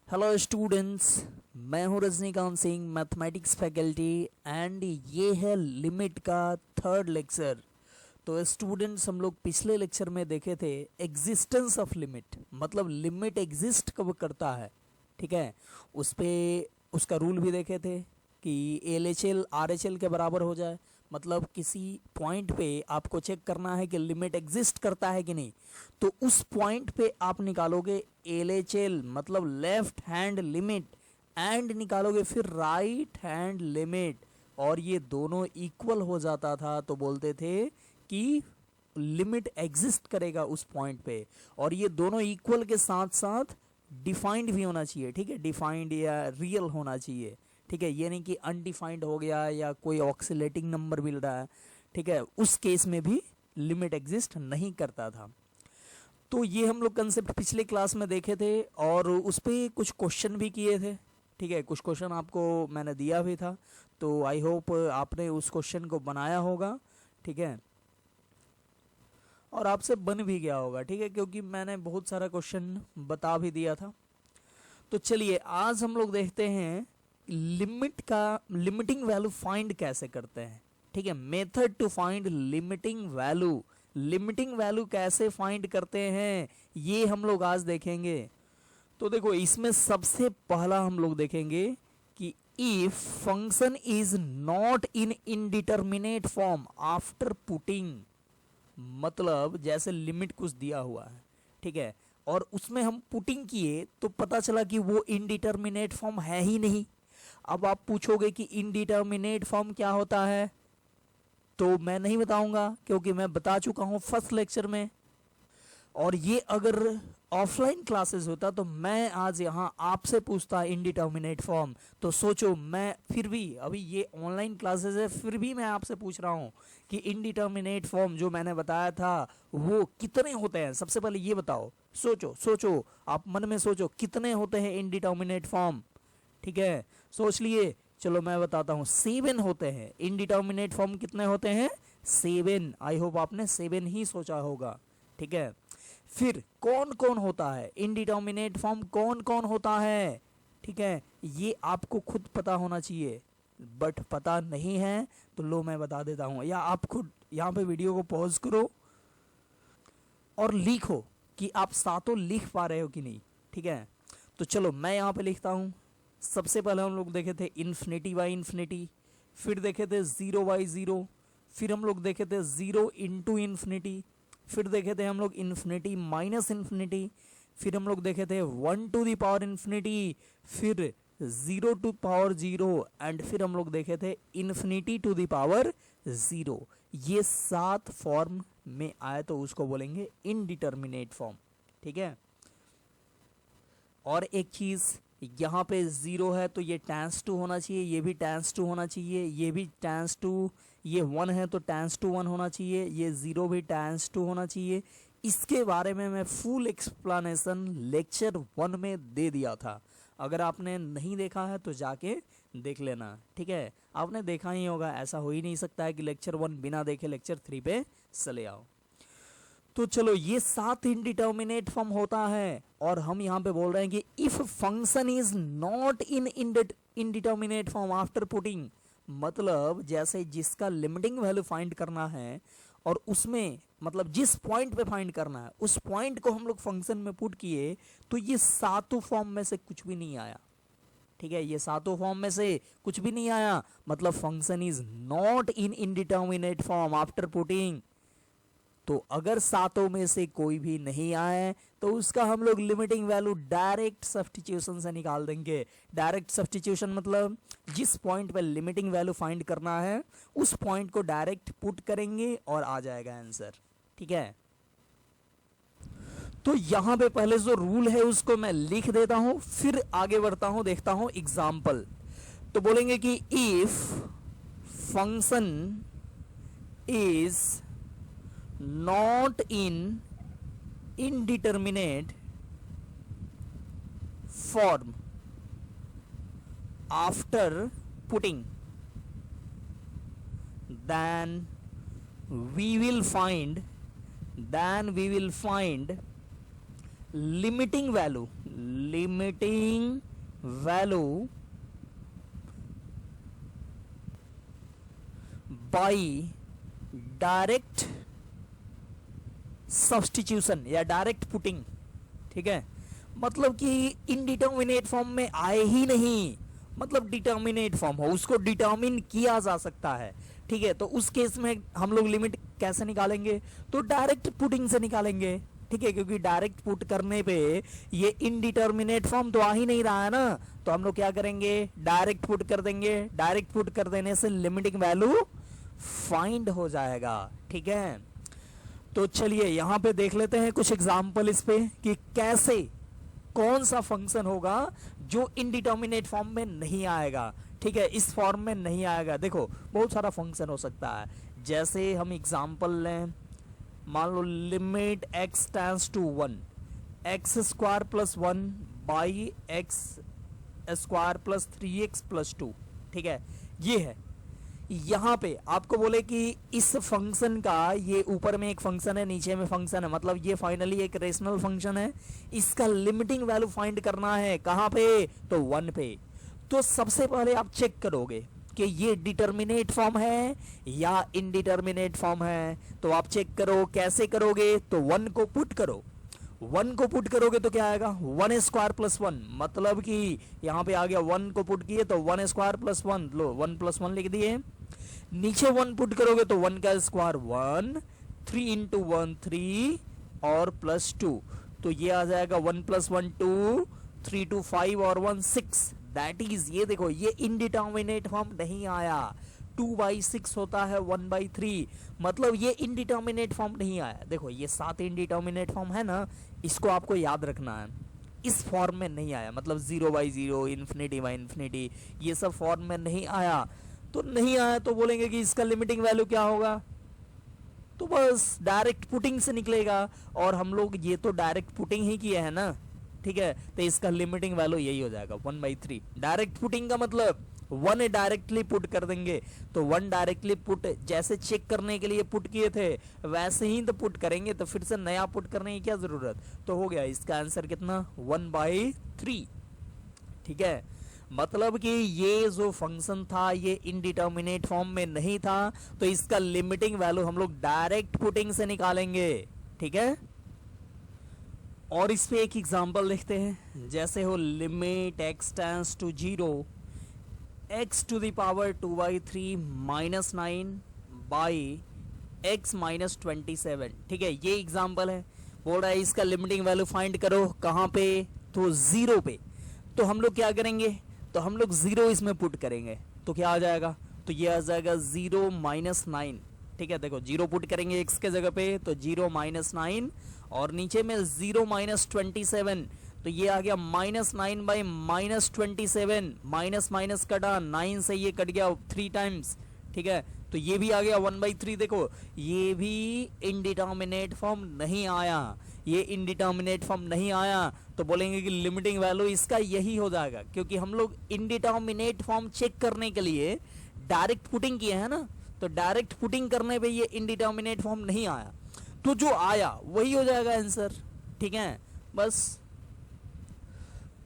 Hello students, मैं हूं Rajinikanth Singh, mathematics faculty, and ये है लिमिट का थर्ड लेक्चर। तो स्टूडेंट्स, हम लोग पिछले लेक्चर में देखे थे एग्जिस्टेंस ऑफ लिमिट, मतलब लिमिट एग्जिस्ट कब करता है। ठीक है, उस पे उसका रूल भी देखे थे कि LHL RHL के बराबर हो जाए। मतलब किसी पॉइंट पे आपको चेक करना है कि लिमिट एग्जिस्ट करता है कि नहीं, तो उस पॉइंट पे आप निकालोगे LHL, मतलब लेफ्ट हैंड लिमिट, एंड निकालोगे फिर राइट हैंड लिमिट, और ये दोनों इक्वल हो जाता था तो बोलते थे कि लिमिट एग्जिस्ट करेगा उस पॉइंट पे। और ये दोनों इक्वल के साथ साथ डिफाइंड भी होना चाहिए। ठीक है, डिफाइंड या रियल होना चाहिए। ठीक है, ये नहीं कि अनडिफाइंड हो गया या कोई ऑक्सीलेटिंग नंबर मिल रहा है। ठीक है, उस केस में भी लिमिट एग्जिस्ट नहीं करता था। तो ये हम लोग कंसेप्ट पिछले क्लास में देखे थे और उस पर कुछ क्वेश्चन भी किए थे। ठीक है, कुछ क्वेश्चन आपको मैंने दिया भी था, तो आई होप आपने उस क्वेश्चन को बनाया होगा। ठीक है, और आपसे बन भी गया होगा। ठीक है, क्योंकि मैंने बहुत सारा क्वेश्चन बता भी दिया था। तो चलिए आज हम लोग देखते हैं लिमिटिंग वैल्यू फाइंड कैसे करते हैं। ठीक है, method to find limiting value कैसे फाइंड करते हैं, ये हम लोग आज देखेंगे। तो देखो, इसमें सबसे पहला हम लोग देखेंगे कि if function is not in indeterminate form after putting, मतलब जैसे लिमिट कुछ दिया हुआ है, ठीक है, और उसमें हम पुटिंग किए तो पता चला कि वो इनडिटर्मिनेट फॉर्म है ही नहीं। अब आप पूछोगे कि इनडिटर्मिनेट फॉर्म क्या होता है, तो मैं नहीं बताऊंगा क्योंकि मैं बता चुका हूं फर्स्ट लेक्चर में। और ये अगर ऑफलाइन क्लासेस होता तो मैं आज यहाँ आपसे पूछता इनडिटर्मिनेट फॉर्म। तो सोचो, मैं फिर भी, अभी ये ऑनलाइन क्लासेस है, फिर भी मैं आपसे पूछ रहा हूँ कि इनडिटर्मिनेट फॉर्म जो मैंने बताया था वो कितने होते हैं। सबसे पहले ये बताओ, सोचो सोचो, आप मन में सोचो कितने होते हैं इनडिटर्मिनेट फॉर्म। ठीक है, सोच लिए। चलो मैं बताता हूँ, 7 होते हैं इनडिटर्मिनेट फॉर्म। कितने होते हैं? 7। आई होप आपने 7 ही सोचा होगा। ठीक है, फिर कौन कौन होता है इनडिटर्मिनेट फॉर्म, कौन कौन होता है? ठीक है, ये आपको खुद पता होना चाहिए, बट पता नहीं है तो लो मैं बता देता हूं, या आप खुद यहाँ पे वीडियो को पॉज करो और लिखो कि आप सातों लिख पा रहे हो कि नहीं। ठीक है, तो चलो मैं यहाँ पे लिखता हूँ। सबसे पहले हम लोग देखे थे इन्फिनिटी बाई इन्फिनिटी, फिर देखे थे 0 बाई 0, फिर हम लोग देखे थे 0 इंटू इन्फिनिटी, फिर देखे थे हम लोग इन्फिनिटी माइनस इन्फिनिटी, फिर हम लोग देखे थे 1 टू द पावर इन्फिनिटी, फिर 0 टू पावर 0, एंड फिर हम लोग देखे थे इन्फिनिटी टू द पावर 0। ये 7 फॉर्म में आए तो उसको बोलेंगे इनडिटर्मिनेट फॉर्म। ठीक है, और एक चीज, यहाँ पे 0 है तो ये टाइम्स 2 होना चाहिए, ये भी टाइम्स 2 होना चाहिए, ये भी टाइम्स 2, ये 1 है तो टाइम्स 2 1 होना चाहिए, ये 0 भी टाइम्स 2 होना चाहिए। इसके बारे में मैं फुल एक्सप्लेनेशन लेक्चर 1 में दे दिया था। अगर आपने नहीं देखा है तो जाके देख लेना। ठीक है, आपने देखा ही होगा, ऐसा हो ही नहीं सकता है कि लेक्चर 1 बिना देखे लेक्चर 3 पे चले आओ। तो चलो, ये 7 इनडिटर्मिनेट फॉर्म होता है, और हम यहां पे बोल रहे हैं कि if function is not in indeterminate form after putting, मतलब जैसे जिसका लिमिटिंग वैल्यू फाइंड करना है और उसमें, मतलब जिस पॉइंट पे फाइंड करना है उस पॉइंट को हम लोग फंक्शन में पुट किए तो ये सातों फॉर्म में से कुछ भी नहीं आया। ठीक है, ये सातों फॉर्म में से कुछ भी नहीं आया, मतलब function is not in indeterminate form after putting. तो अगर सातों में से कोई भी नहीं आए तो उसका हम लोग लिमिटिंग वैल्यू डायरेक्ट सब्स्टिट्यूशन से निकाल देंगे। डायरेक्ट सब्स्टिट्यूशन मतलब जिस पॉइंट पे लिमिटिंग वैल्यू फाइंड करना है उस पॉइंट को डायरेक्ट पुट करेंगे और आ जाएगा आंसर। ठीक है, तो यहां पे पहले जो रूल है उसको मैं लिख देता हूं, फिर आगे बढ़ता हूं, देखता हूं एग्जाम्पल। तो बोलेंगे कि if function is not in indeterminate form after putting, then we will find limiting value, limiting value by direct substitution या डायरेक्ट पुटिंग, ठीक है, मतलब कि इनडिटर्मिनेट फॉर्म में आए ही नहीं, मतलब डिटर्मिनेट फॉर्म हो, उसको डिटर्मिन किया जा सकता है, ठीक है। तो उस केस में हम लोग लिमिट कैसे निकालेंगे, तो डायरेक्ट पुटिंग से निकालेंगे, ठीक है, क्योंकि डायरेक्ट पुट करने पे ये इनडिटर्मिनेट फॉर्म तो आ ही नहीं रहा है ना, तो हम लोग क्या करेंगे, डायरेक्ट पुट कर देंगे। डायरेक्ट पुट कर देने से लिमिटिंग वैल्यू फाइंड हो जाएगा, ठीक है। तो चलिए यहां पे देख लेते हैं कुछ एग्जाम्पल इस पे कि कैसे कौन सा फंक्शन होगा जो इनडिटर्मिनेट फॉर्म में नहीं आएगा, ठीक है, इस फॉर्म में नहीं आएगा। देखो बहुत सारा फंक्शन हो सकता है, जैसे हम एग्जाम्पल लें, मान लो limit x tends to 1 x square plus 1 by x square plus 3x plus 2, ठीक है, ये है। यहां पे आपको बोले कि इस फंक्शन का, ये ऊपर में एक फंक्शन है नीचे में फंक्शन है, मतलब ये फाइनली एक रेशनल फंक्शन है, इसका लिमिटिंग वैल्यू फाइंड करना है, कहां पे, तो 1 पे। तो सबसे पहले आप चेक करोगे कि ये डिटर्मिनेट फॉर्म है या इनडिटर्मिनेट फॉर्म है, तो आप चेक करो, कैसे करोगे, तो 1 को पुट करो। 1 को पुट करोगे तो क्या आएगा, 1 स्क्वायर प्लस 1, मतलब कि यहां पे आ गया 1 को पुट किए तो 1 स्क्वायर प्लस 1, लो 1 प्लस 1 लिख दिए। नीचे 1 पुट करोगे तो 1 का स्क्वायर 1, 3 इंटू 1 3 और प्लस 2, तो ये आ जाएगा 1 प्लस 1 2, 3 2 5 और 1 6, दैट इज, ये देखो ये इनडिटर्मिनेट फॉर्म नहीं आया। 2/6 होता है 1/3, मतलब ये इनडिटर्मिनेट फॉर्म नहीं आया। देखो ये 7 इनडिटर्मिनेट फॉर्म है ना, इसको आपको याद रखना है, इस फॉर्म में नहीं आया, मतलब 0/0 इन्फिनिटी ये सब फॉर्म में नहीं आया। तो नहीं आया तो बोलेंगे कि इसका लिमिटिंग वैल्यू क्या होगा, तो बस डायरेक्ट पुटिंग से निकलेगा, और हम लोग ये तो डायरेक्ट पुटिंग ही किए हैं ना, ठीक है, तो इसका लिमिटिंग वैल्यू यही हो जाएगा 1/3। डायरेक्ट पुटिंग का मतलब 1 डायरेक्टली पुट कर देंगे, तो 1 डायरेक्टली पुट, जैसे चेक करने के लिए पुट किए थे वैसे ही तो पुट करेंगे, तो फिर से नया पुट करने की क्या जरूरत, तो हो गया इसका आंसर कितना, 1/3, ठीक है। मतलब कि ये जो फंक्शन था ये इनडिटर्मिनेट फॉर्म में नहीं था, तो इसका लिमिटिंग वैल्यू हम लोग डायरेक्ट पुटिंग से निकालेंगे, ठीक है। और इस पे एक एग्जांपल लिखते हैं, जैसे हो limit x tends to 0 x to the power 2/3 minus 9 by x minus 27, ठीक है, ये एग्जांपल है। बोल रहा है इसका लिमिटिंग वैल्यू फाइंड करो, कहां पे, तो 0 पे। तो हम लोग क्या करेंगे, तो हम लोग 0 इसमें पुट करेंगे, तो क्या आ जाएगा, तो ये आ जाएगा 0 माइनस 9, ठीक है। देखो 0 पुट करेंगे x के जगह पे, तो 0 माइनस 9, और नीचे में 0 माइनस 27, तो ये आ गया -9 बाई -27, माइनस माइनस कटा, 9 से ये कट गया 3 टाइम्स, ठीक है, तो ये भी आ गया 1/3। देखो ये भी इनडिटर्मिनेट फॉर्म नहीं आया, ये इनडिटर्मिनेट फॉर्म नहीं आया, तो बोलेंगे कि लिमिटिंग वैल्यू इसका यही हो जाएगा, क्योंकि हम लोग इनडिटर्मिनेट फॉर्म चेक करने के लिए डायरेक्ट पुटिंग किए हैं ना, तो डायरेक्ट पुटिंग करने पे ये इनडिटर्मिनेट फॉर्म नहीं आया, तो जो आया वही हो जाएगा आंसर, ठीक है, बस।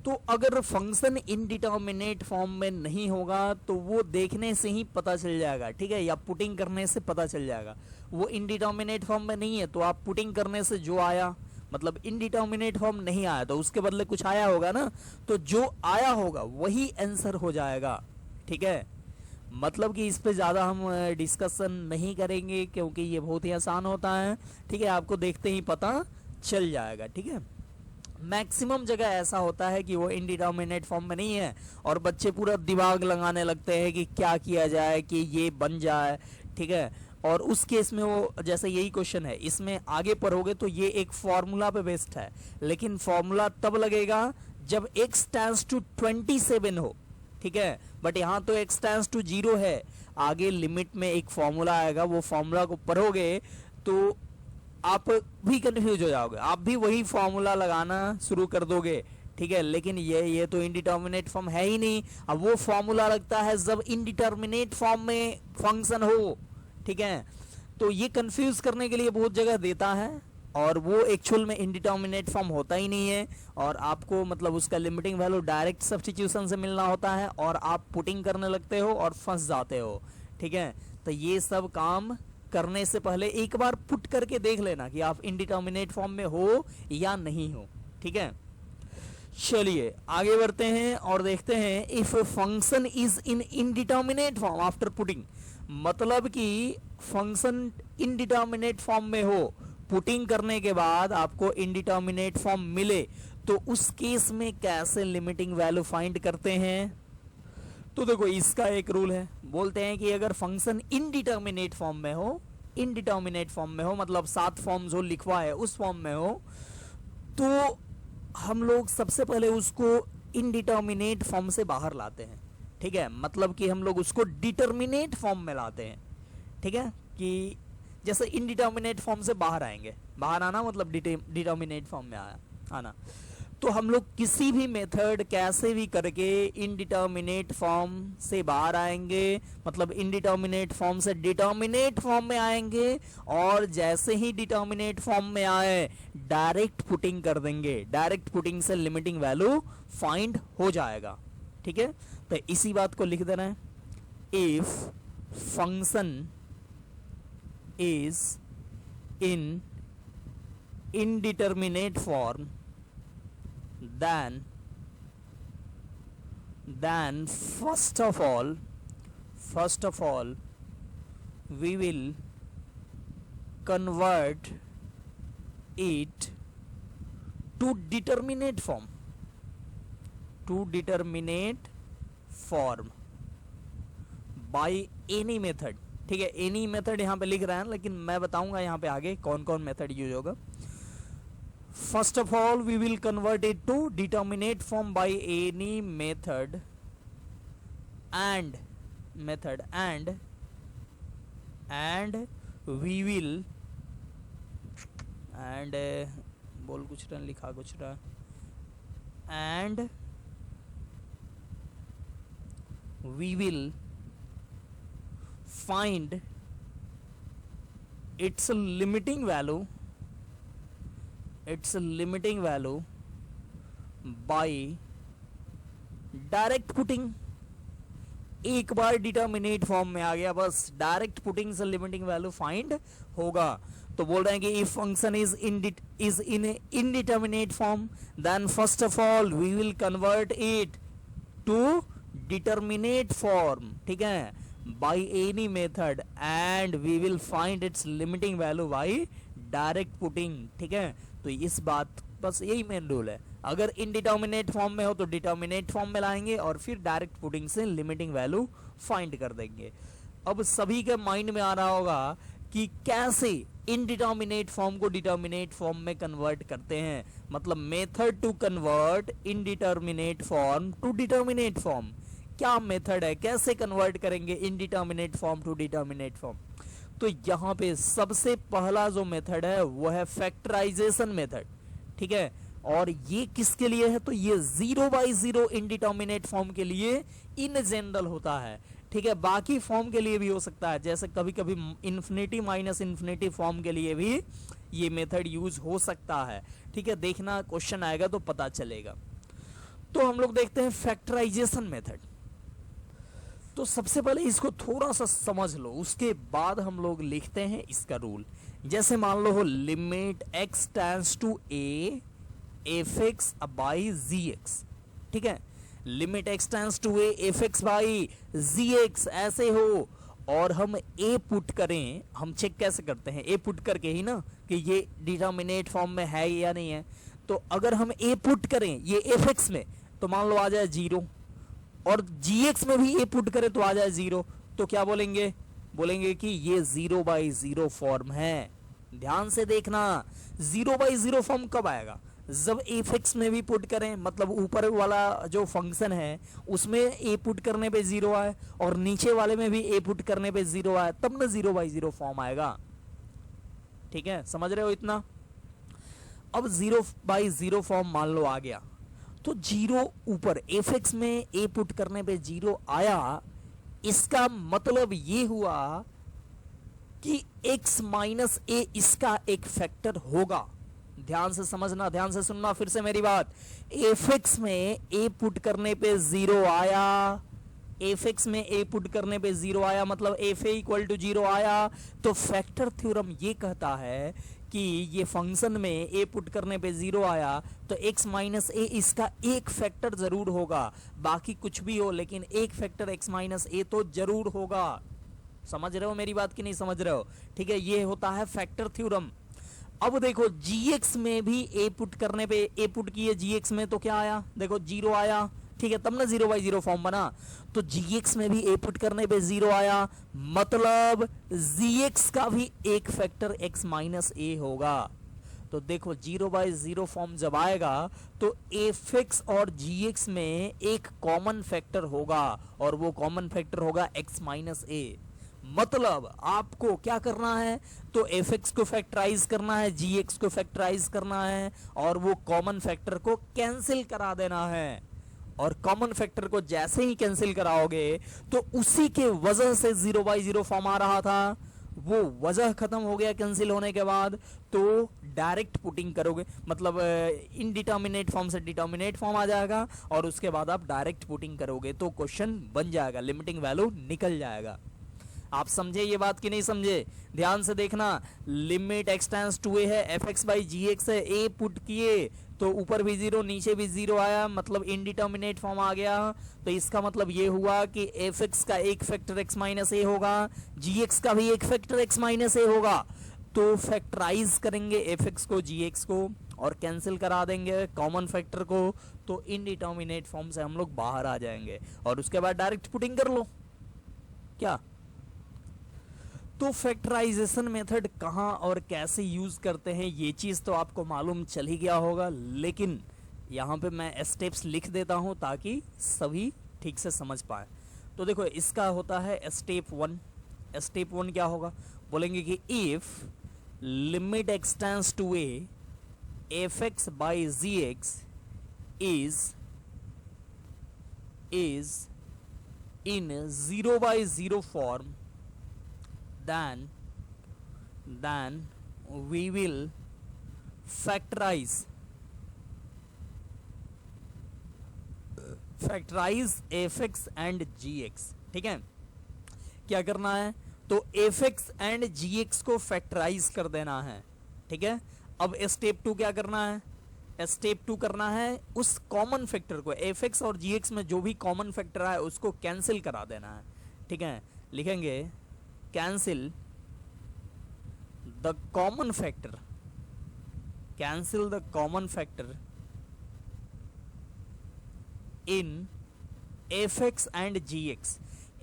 तो अगर फंक्शन इनडिटर्मिनेट फॉर्म में नहीं होगा तो वो देखने से ही पता चल जाएगा, ठीक है, या पुटिंग करने से पता चल जाएगा। वो इनडिटर्मिनेट फॉर्म में नहीं है तो आप पुटिंग करने से जो आया, मतलब इनडिटर्मिनेट फॉर्म नहीं आया तो उसके बदले कुछ आया होगा ना, तो जो आया होगा वही आंसर हो जाएगा, ठीक है। मतलब कि इस पे ज़्यादा हम डिस्कशन नहीं करेंगे क्योंकि ये बहुत ही आसान होता है, ठीक है, आपको देखते ही पता चल जाएगा, ठीक है। मैक्सिमम जगह ऐसा होता है कि वो इनडिटर्मिनेट फॉर्म में नहीं है और बच्चे पूरा दिमाग लगाने लगते हैं कि क्या किया जाए कि ये बन जाए, ठीक है, और उस केस में वो जैसे यही क्वेश्चन है, इसमें आगे पढ़ोगे तो ये एक फॉर्मूला पे बेस्ड है, लेकिन फॉर्मूला तब लगेगा जब x टेंड्स टू 27 हो, ठीक है, बट यहाँ तो x टेंड्स टू 0 है, आगे लिमिट में एक फॉर्मूला आएगा, वो फॉर्मूला को पढ़ोगे तो आप भी कंफ्यूज हो जाओगे, आप भी वही फॉर्मूला लगाना शुरू कर दोगे, ठीक है, लेकिन ये तो इनडिटर्मिनेट फॉर्म है ही नहीं। अब वो फॉर्मूला लगता है जब इनडिटर्मिनेट फॉर्म में फंक्शन हो, ठीक है, तो ये कंफ्यूज करने के लिए बहुत जगह देता है, और वो एक्चुअल में इंडिटर्मिनेट फॉर्म होता ही नहीं है, और आपको मतलब उसका लिमिटिंग वैल्यू डायरेक्ट सब्स्टिट्यूशन से मिलना होता है, और आप पुटिंग करने लगते हो और फंस जाते हो। ठीक है, तो ये सब काम करने से पहले एक बार पुट करके देख लेना कि आप इंडिटर्मिनेट फॉर्म में हो या नहीं हो। ठीक है, चलिए आगे बढ़ते हैं और देखते हैं if function is in indeterminate form after putting, मतलब कि फंक्शन इनडिटर्मिनेट फॉर्म में हो, पुटिंग करने के बाद आपको इनडिटर्मिनेट फॉर्म मिले, तो उस केस में कैसे लिमिटिंग वैल्यू फाइंड करते हैं। तो देखो इसका एक रूल है, बोलते हैं कि अगर फंक्शन इनडिटर्मिनेट फॉर्म में हो, इनडिटर्मिनेट फॉर्म में हो मतलब 7 फॉर्म जो लिखवा है उस फॉर्म में हो, तो हम लोग सबसे पहले उसको इनडिटर्मिनेट फॉर्म से बाहर लाते हैं। ठीक है, मतलब कि हम लोग उसको डिटर्मिनेट फॉर्म में लाते हैं। ठीक है, कि जैसे इनडिटर्मिनेट फॉर्म से बाहर आएंगे, बाहर आना मतलब डिटर्मिनेट फॉर्म में आना, तो हम लोग किसी भी मेथड कैसे भी करके इनडिटर्मिनेट फॉर्म से बाहर आएंगे, मतलब इनडिटर्मिनेट फॉर्म से डिटर्मिनेट फॉर्म में आएंगे, और जैसे ही डिटर्मिनेट फॉर्म में आए डायरेक्ट पुटिंग कर देंगे, डायरेक्ट पुटिंग से लिमिटिंग वैल्यू फाइंड हो जाएगा। ठीक है, तो इसी बात को लिख देना है, if function is in indeterminate form, then first of all we will convert it to determinate form by any method। ठीक है, एनी मेथड यहाँ पे लिख रहा है, लेकिन मैं बताऊंगा यहाँ पे आगे कौन कौन मेथड यूज होगा। First of all we will convert it to determinate form by any method and we will and बोल कुछ रहा लिखा कुछ रहा and we will find its limiting value by direct putting। एक बार डिटर्मिनेट फॉर्म में आ गया, बस डायरेक्ट पुटिंग से लिमिटिंग वैल्यू फाइंड होगा। तो बोल रहे हैं कि if function is in indeterminate form then first of all we will convert it to determinate form. ठीक है, by any method and we will find its limiting value by direct putting। ठीक है, तो इस बात बस यही मेन रूल है, अगर इनडिटर्मिनेट फॉर्म में हो तो डिटर्मिनेट फॉर्म में लाएंगे और फिर डायरेक्ट पुटिंग से लिमिटिंग वैल्यू फाइंड कर देंगे। अब सभी के माइंड में आ रहा होगा कि कैसे इनडिटर्मिनेट फॉर्म को डिटर्मिनेट फॉर्म में कन्वर्ट करते हैं, मतलब method to convert indeterminate form to determinate form, क्या मेथड है, कैसे कन्वर्ट करेंगे indeterminate form to determinate form. तो यहाँ पे सबसे पहला जो मेथड है वो है फैक्टराइजेशन मेथड। ठीक है, और ये किसके लिए है, तो ये 0/0 इनडिटर्मिनेट फॉर्म के लिए इन जनरल होता है। ठीक है, बाकी फॉर्म के लिए भी हो सकता है, जैसे कभी कभी इन्फिनिटी माइनस इन्फिनिटी फॉर्म के लिए भी ये मेथड यूज हो सकता है। ठीक है, देखना क्वेश्चन आएगा तो पता चलेगा। तो हम लोग देखते हैं फैक्टराइजेशन मेथड। तो सबसे पहले इसको थोड़ा सा समझ लो, उसके बाद हम लोग लिखते हैं इसका रूल। जैसे मान लो हो limit x tends to a f x by g x. ठीक है, limit x tends to a f x by g x ऐसे हो, और हम a पुट करें, हम चेक कैसे करते हैं, a पुट करके ही ना कि ये डिटर्मिनेट फॉर्म में है या नहीं है। तो अगर हम a पुट करें ये एफ एक्स में, तो मान लो आ जाए 0, और gx में भी a पुट करें तो आ जाए 0, तो क्या बोलेंगे, बोलेंगे कि ये 0/0 फॉर्म है। ध्यान से देखना, 0/0 फॉर्म कब आएगा, जब एफ एक्स में भी पुट करें, मतलब ऊपर वाला जो फंक्शन है उसमें a पुट करने पे 0 आए और नीचे वाले में भी a पुट करने पे 0 आए, तब ना 0/0 फॉर्म आएगा। ठीक है, समझ रहे हो इतना। अब 0/0 फॉर्म मान लो आ गया, तो 0 ऊपर एफ एक्स में a पुट करने पे 0 आया, इसका मतलब ये हुआ कि x माइनस ए इसका एक फैक्टर होगा। ध्यान से समझना, ध्यान से सुनना फिर से मेरी बात। एफ में a पुट करने पे 0 आया, एफ में a पुट करने पे 0 आया, मतलब एफ इक्वल टू 0 आया। तो फैक्टर थ्योरम ये कहता है कि ये फंक्शन में a पुट करने पे 0 आया तो x माइनस ए इसका एक फैक्टर जरूर होगा। बाकी कुछ भी हो लेकिन एक फैक्टर x माइनस ए तो जरूर होगा। समझ रहे हो मेरी बात कि नहीं समझ रहे हो? ठीक है, ये होता है फैक्टर थ्योरम। अब देखो gx में भी a पुट करने पे, a पुट किए gx में तो क्या आया, देखो 0 आया। ठीक है, तब ना 0/0 फॉर्म बना। तो gx में भी a पुट करने पे 0 आया, मतलब gx का भी एक फैक्टर x माइनस ए होगा। तो देखो 0/0 फॉर्म जब आएगा तो fx और gx में एक कॉमन फैक्टर होगा और वो कॉमन फैक्टर होगा x माइनस ए। मतलब आपको क्या करना है, तो fx को फैक्टराइज करना है, gx को फैक्टराइज करना है और वो कॉमन फैक्टर को कैंसिल करा देना है। और कॉमन फैक्टर को जैसे ही कैंसिल कराओगे तो उसी के वजह से 0/0 फॉर्म आ रहा था, वो वजह खत्म हो गया कैंसिल होने के बाद। तो डायरेक्ट पुटिंग करोगे, मतलब इनडिटर्मिनेट फॉर्म से डिटर्मिनेट फॉर्म आ जाएगा और उसके बाद आप डायरेक्ट पुटिंग करोगे तो क्वेश्चन बन जाएगा, लिमिटिंग वैल्यू निकल जाएगा। आप समझे ये बात कि नहीं समझे? ध्यान से देखना, limit x tends to a है, fx बाई gx है, a पुट किए तो ऊपर भी 0 नीचे भी 0 आया, मतलब इनडिटर्मिनेट फॉर्म आ गया। तो इसका मतलब ये हुआ कि fx का एक फैक्टर x माइनस ए होगा, gx का भी एक फैक्टर x माइनस ए होगा। तो फैक्टराइज करेंगे fx को gx को और कैंसिल करा देंगे कॉमन फैक्टर को, तो इनडिटर्मिनेट फॉर्म से हम लोग बाहर आ जाएंगे और उसके बाद डायरेक्ट पुटिंग कर लो। क्या? तो फैक्टराइजेशन मेथड कहाँ और कैसे यूज करते हैं ये चीज तो आपको मालूम चल ही गया होगा, लेकिन यहाँ पे मैं स्टेप्स लिख देता हूँ ताकि सभी ठीक से समझ पाए। तो देखो इसका होता है स्टेप 1। स्टेप 1 क्या होगा, बोलेंगे कि if limit x tends to a fx by gx is in 0/0 form, then we will factorize fx and gx। ठीक है, क्या करना है, तो fx एंड gx को फैक्टराइज कर देना है। ठीक है, अब स्टेप 2 क्या करना है, स्टेप 2 करना है उस कॉमन फैक्टर को, fx और gx में जो भी कॉमन फैक्टर है उसको कैंसिल करा देना है। ठीक है, लिखेंगे cancel the common factor, cancel the common factor in fx and gx।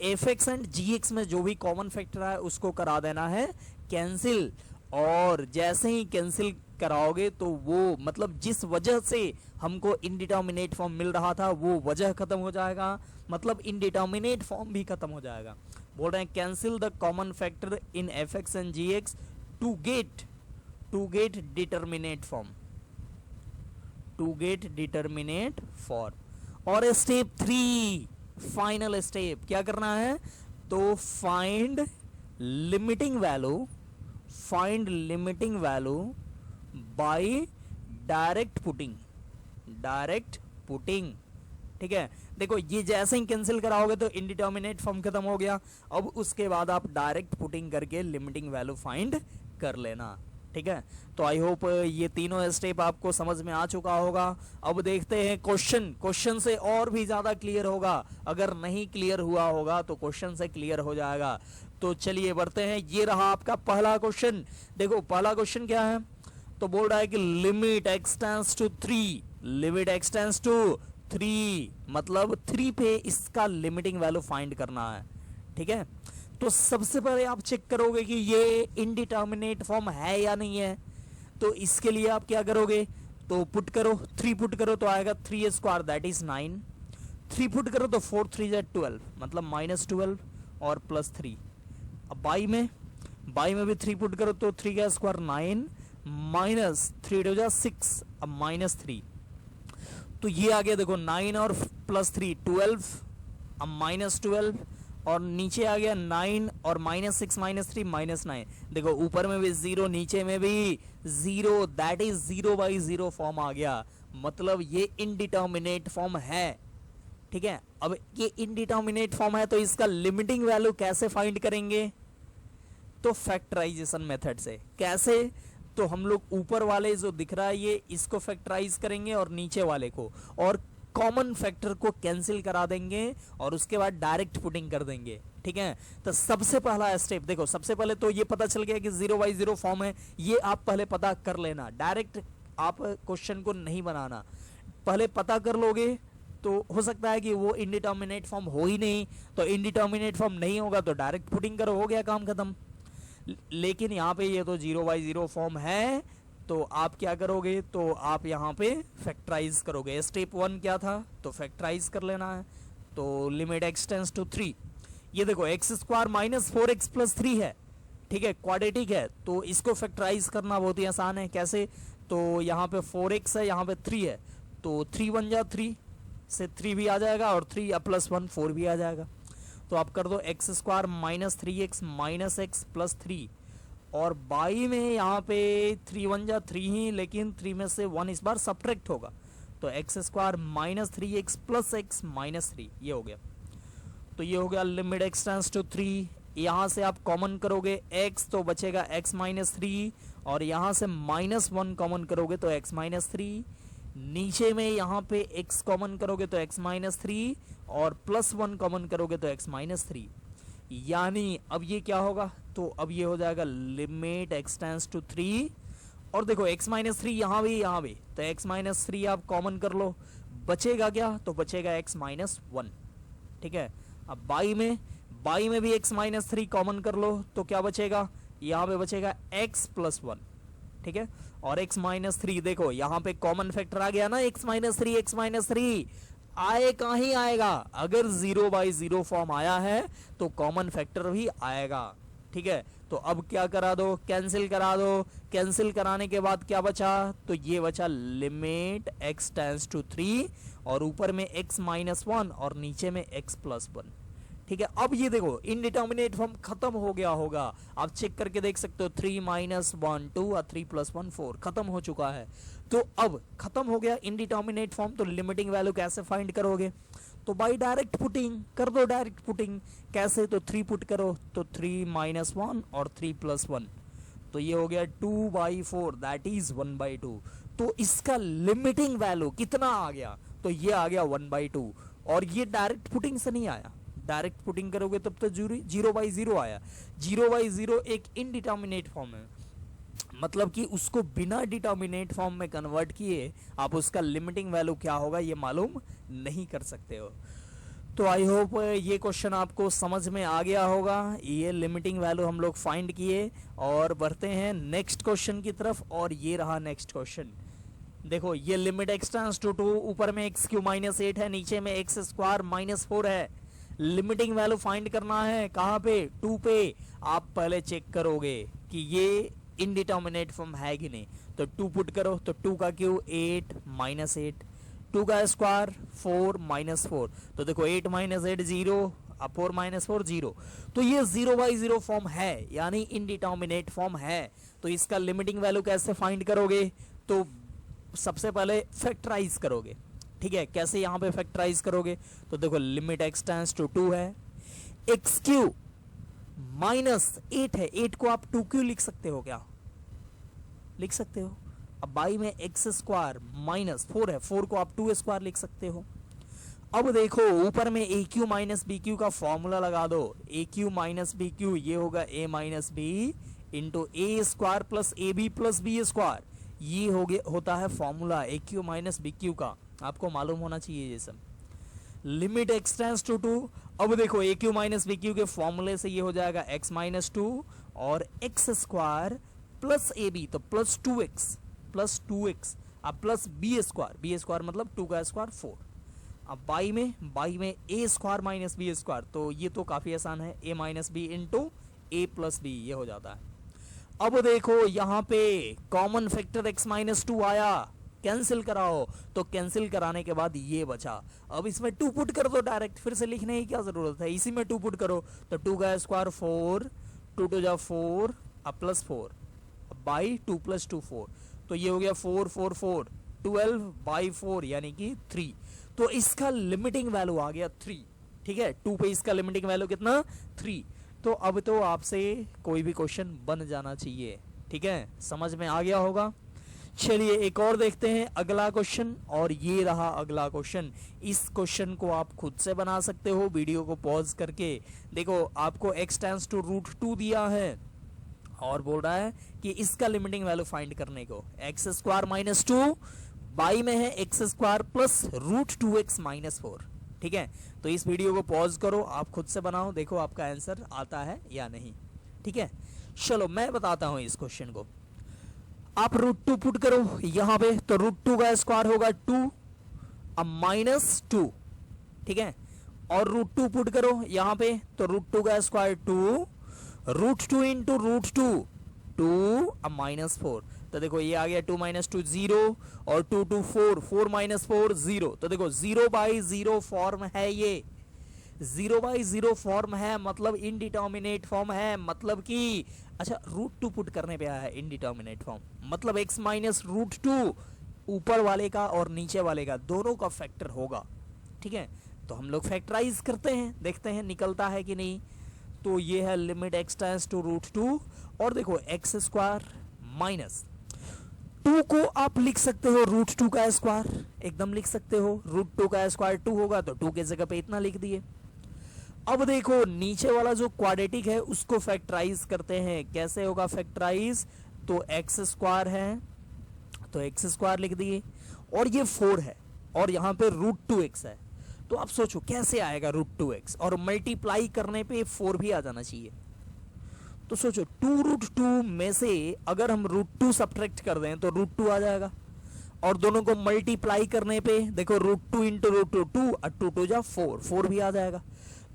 fx and gx में जो भी कॉमन फैक्टर है उसको करा देना है कैंसिल, और जैसे ही कैंसिल कराओगे तो वो मतलब जिस वजह से हमको इनडिटर्मिनेट फॉर्म मिल रहा था वो वजह खत्म हो जाएगा, मतलब इनडिटर्मिनेट फॉर्म भी खत्म हो जाएगा। बोल रहे हैं cancel the common factor in fx and gx to get determinate form, to get determinate form. और स्टेप 3 फाइनल स्टेप क्या करना है, तो find limiting value by direct putting. ठीक है, देखो ये जैसे ही कैंसिल कराओगे तो इनडिटर्मिनेट फॉर्म खत्म हो गया। अब उसके बाद आप डायरेक्ट पुटिंग करके लिमिटिंग वैल्यू फाइंड कर लेना। ठीक है, तो आई होप ये तीनों स्टेप आपको समझ में आ चुका होगा। अब देखते हैं क्वेश्चन से और भी ज्यादा क्लियर होगा, अगर नहीं क्लियर हुआ होगा तो क्वेश्चन से क्लियर हो जाएगा। तो चलिए बढ़ते हैं, ये रहा आपका पहला क्वेश्चन। देखो पहला क्वेश्चन क्या है, तो बोल रहा है कि limit x tends to 3, limit x tends to 3 मतलब 3 पे इसका लिमिटिंग वैल्यू फाइंड करना है। ठीक है, तो सबसे पहले आप चेक करोगे कि ये इनडिटर्मिनेट फॉर्म है या नहीं है। तो इसके लिए आप क्या करोगे, तो पुट करो, 3 पुट करो तो आएगा 3 स्क्वायर दैट इज 9। 3 पुट करो तो 4 3 12 मतलब -12 और +3। अब बाई में भी 3 पुट करो तो 3 का स्क्वायर 9 -3 2 6, अब -3। तो ये आ गया देखो 9 और +3 12, अब -12 और नीचे आ गया 9 और -6 -3 -9। देखो ऊपर में भी 0 नीचे में भी 0, दैट इज 0/0 फॉर्म आ गया, मतलब ये इनडिटर्मिनेट फॉर्म है। ठीक है, अब ये इनडिटर्मिनेट फॉर्म है तो इसका लिमिटिंग वैल्यू कैसे फाइंड करेंगे? तो फैक्टराइजेशन मेथड से। कैसे? तो हम लोग ऊपर वाले जो दिख रहा है ये, इसको फैक्टराइज करेंगे और नीचे वाले को, और कॉमन फैक्टर को कैंसिल करा देंगे और उसके बाद डायरेक्ट पुटिंग कर देंगे। ठीक है, तो सबसे पहला स्टेप देखो, सबसे पहले तो ये पता चल गया कि 0/0 फॉर्म है, ये आप पहले पता कर लेना। डायरेक्ट आप क्वेश्चन को नहीं बनाना, पहले पता कर लोगे तो हो सकता है कि वो इनडिटर्मिनेट फॉर्म हो ही नहीं, तो इनडिटर्मिनेट फॉर्म नहीं होगा तो डायरेक्ट पुटिंग करो, हो गया काम खत्म। लेकिन यहाँ पे ये तो 0/0 फॉर्म है, तो आप क्या करोगे? तो आप यहाँ पे फैक्टराइज करोगे। स्टेप 1 क्या था? तो फैक्टराइज कर लेना है। तो लिमिट x टेंड्स टू 3, ये देखो x² - 4x + 3 है। ठीक है, क्वाड्रेटिक है, तो इसको फैक्टराइज करना बहुत ही आसान है। कैसे? तो यहाँ पे 4x है, यहाँ पे 3 है, तो 3 बन जा 3 से 3 भी आ जाएगा और 3 + 1 4 भी आ जाएगा। तो आप कर दो x² - 3x - x + 3, और बाई में यहाँ पे 3 बन जा 3 ही, लेकिन 3 में से 1 इस बार सब्ट्रैक्ट होगा, तो x² - 3x + x - 3 ये हो गया। तो ये हो गया लिमिट x टेंड्स टू 3। यहाँ से आप कॉमन करोगे x तो बचेगा x - 3, और यहाँ से -1 कॉमन करोगे तो x - 3, नीचे में यहाँ पे x कॉमन करोगे तो x - 3, और +1 कॉमन करोगे तो x - 3। यानी अब ये क्या होगा? तो अब ये हो जाएगा लिमिट x टेंड्स टू 3, और देखो x - 3 यहाँ भी तो x - 3 आप कॉमन कर लो, बचेगा क्या? तो बचेगा x - 1। ठीक है, अब बाई में भी x - 3 कॉमन कर लो तो क्या बचेगा? यहाँ पे बचेगा x + 1। ठीक है, और x - 3 देखो यहाँ पे कॉमन फैक्टर आ गया ना, x - 3 आए कहाँ ही आएगा, अगर 0/0 फॉर्म आया है तो कॉमन फैक्टर भी आएगा। ठीक है, तो अब क्या करा दो? कैंसिल करा दो। कैंसिल कराने के बाद क्या बचा? तो ये बचा लिमिट x टेंड्स टू 3, और ऊपर में x - 1 और नीचे में x + 1। ठीक है, अब ये देखो इनडिटर्मिनेट फॉर्म खत्म हो गया होगा, आप चेक करके देख सकते हो। 3 - 1 2 और 3 + 1 4 खत्म हो चुका है। तो अब खत्म हो गया इनडिटर्मिनेट फॉर्म, तो लिमिटिंग वैल्यू कैसे फाइंड करोगे? तो बाई डायरेक्ट पुटिंग कर दो। डायरेक्ट पुटिंग कैसे? तो 3 पुट करो, तो 3 - 1 और 3 + 1, तो ये हो गया 2/4, दैट इज 1/2। तो इसका लिमिटिंग वैल्यू कितना आ गया? तो ये आ गया 1/2, और ये डायरेक्ट पुटिंग से नहीं आया, डायरेक्ट पुटिंग करोगे तब तो 0/0 आया। 0/0 एक इनडिटर्मिनेट फॉर्म है, मतलब कि उसको बिना डिटर्मिनेट फॉर्म में कन्वर्ट किए आप उसका लिमिटिंग वैल्यू क्या होगा ये मालूम नहीं कर सकते हो। तो आई होप ये क्वेश्चन आपको समझ में आ गया होगा। ये लिमिटिंग वैल्यू हम लोग फाइंड किए, और बढ़ते हैं नेक्स्ट क्वेश्चन की तरफ। और ये रहा नेक्स्ट क्वेश्चन। देखो ये लिमिट x टेंड्स टू 2, ऊपर में x³ - 8 है, नीचे में x² - 4 है। लिमिटिंग वैल्यू फाइंड करना है कहाँ पे? 2 पे। आप पहले चेक करोगे कि ये इनडिटर्मिनेट फॉर्म है कि नहीं, तो 2 पुट करो, तो 2 का क्यू 8 - 8, 2 का स्क्वायर 4 - 4, तो देखो 8 - 8 0, अब 4 - 4 0, तो ये 0/0 फॉर्म है, यानी इनडिटर्मिनेट फॉर्म है। तो इसका लिमिटिंग वैल्यू कैसे फाइंड करोगे? तो सबसे पहले फैक्टराइज करोगे। ठीक है, कैसे यहाँ पे फैक्टराइज करोगे? तो देखो लिमिट x टेंड्स टू 2 है, x³ - 8 है, 8 को आप 2 लिख सकते हो क्या? लिख सकते हो। अब बाई में x² - 4 है, 4 को आप 2² लिख सकते हो। अब देखो ऊपर में AQ - BQ का फॉर्मूला लगा दो। AQ - BQ ये होगा a - b into A² + AB + B², ये होता है फॉर्मूला AQ - BQ का, आपको मालूम होना चाहिए ये सब। लिमिट x टेंड्स टू 2, अब देखो AQ - BQ के फॉर्मूले से ये हो जाएगा x - 2 और x² + AB, तो +2x अब प्लस b² मतलब 2 का स्क्वायर 4। अब बाई में a² - b², तो ये तो काफी आसान है, a - b into a + b ये हो जाता है। अब देखो यहाँ पे कॉमन फैक्टर x - 2 आया, कैंसिल कराओ, तो कैंसिल कराने के बाद ये बचा। अब इसमें 2 पुट कर दो डायरेक्ट, फिर से लिखने की क्या जरूरत है, इसी में 2 पुट करो। तो 2 का स्क्वायर 4, 2 2 जा 4 अब प्लस 4 बाई 2 प्लस 2 4, तो ये हो गया 4 4 4 12 बाई 4 यानी कि 3। तो इसका लिमिटिंग वैल्यू आ गया 3। ठीक है, 2 पे इसका लिमिटिंग वैल्यू कितना 3। तो अब तो आपसे कोई भी क्वेश्चन बन जाना चाहिए। ठीक है, समझ में आ गया होगा। चलिए एक और देखते हैं अगला क्वेश्चन, और ये रहा अगला क्वेश्चन। इस क्वेश्चन को आप खुद से बना सकते हो वीडियो को पॉज करके। देखो आपको x टेंस टू रूट 2 दिया है और बोल रहा है कि इसका लिमिटिंग वैल्यू फाइंड करने को। एक्स स्क्वायर माइनस 2 बाई में है x square plus root 2x minus 4। ठीक है, तो इस वीडियो को पॉज करो, आप खुद से बनाओ, देखो आपका आंसर आता है या नहीं। ठीक है, चलो मैं बताता हूं इस क्वेश्चन को। आप रूट 2 पुट करो यहां पे, तो रूट 2 का स्क्वायर होगा 2 अब माइनस 2। ठीक है, और रूट 2 पुट करो यहां पे, तो रूट 2 का स्क्वायर 2, रूट 2 इंटू रूट 2 2 अब माइनस 4। तो देखो ये आ गया 2 माइनस 2 0 और 2 2 4 4 माइनस 4 0। तो देखो 0 बाई 0 फॉर्म है, ये 0 बाई 0 फॉर्म है, मतलब इनडिटर्मिनेट फॉर्म है, मतलब कि अच्छा रूट 2 पुट करने पे आया है इनडिटर्मिनेट फॉर्म, मतलब x माइनस रूट 2 ऊपर वाले का और नीचे वाले का दोनों का फैक्टर होगा। ठीक है, तो हम लोग फैक्टराइज करते हैं, देखते हैं निकलता है कि नहीं। तो ये है limit x tends to root 2, और देखो एक्स स्क्वायर माइनस 2 को आप लिख सकते हो रूट 2 का स्क्वायर, एकदम लिख सकते हो। रूट 2 का स्क्वायर 2 होगा, तो 2 के जगह पे इतना लिख दिए। अब देखो नीचे वाला जो क्वाड्रेटिक है उसको फैक्टराइज करते हैं, कैसे होगा फैक्टराइज। तो एक्स स्क्वायर है तो एक्स स्क्वायर लिख दिए, और ये 4 है और यहाँ पे रूट 2x है। तो आप सोचो कैसे आएगा रूट 2x, और मल्टीप्लाई करने पे 4 भी आ जाना चाहिए। तो सोचो 2 रूट 2 में से अगर हम रूट 2 सब्ट्रैक्ट कर दें तो रूट 2 आ जाएगा, और दोनों को मल्टीप्लाई करने पे देखो रूट 2 इंटू रूट 2 और 2 2 जा 4 4 भी आ जाएगा।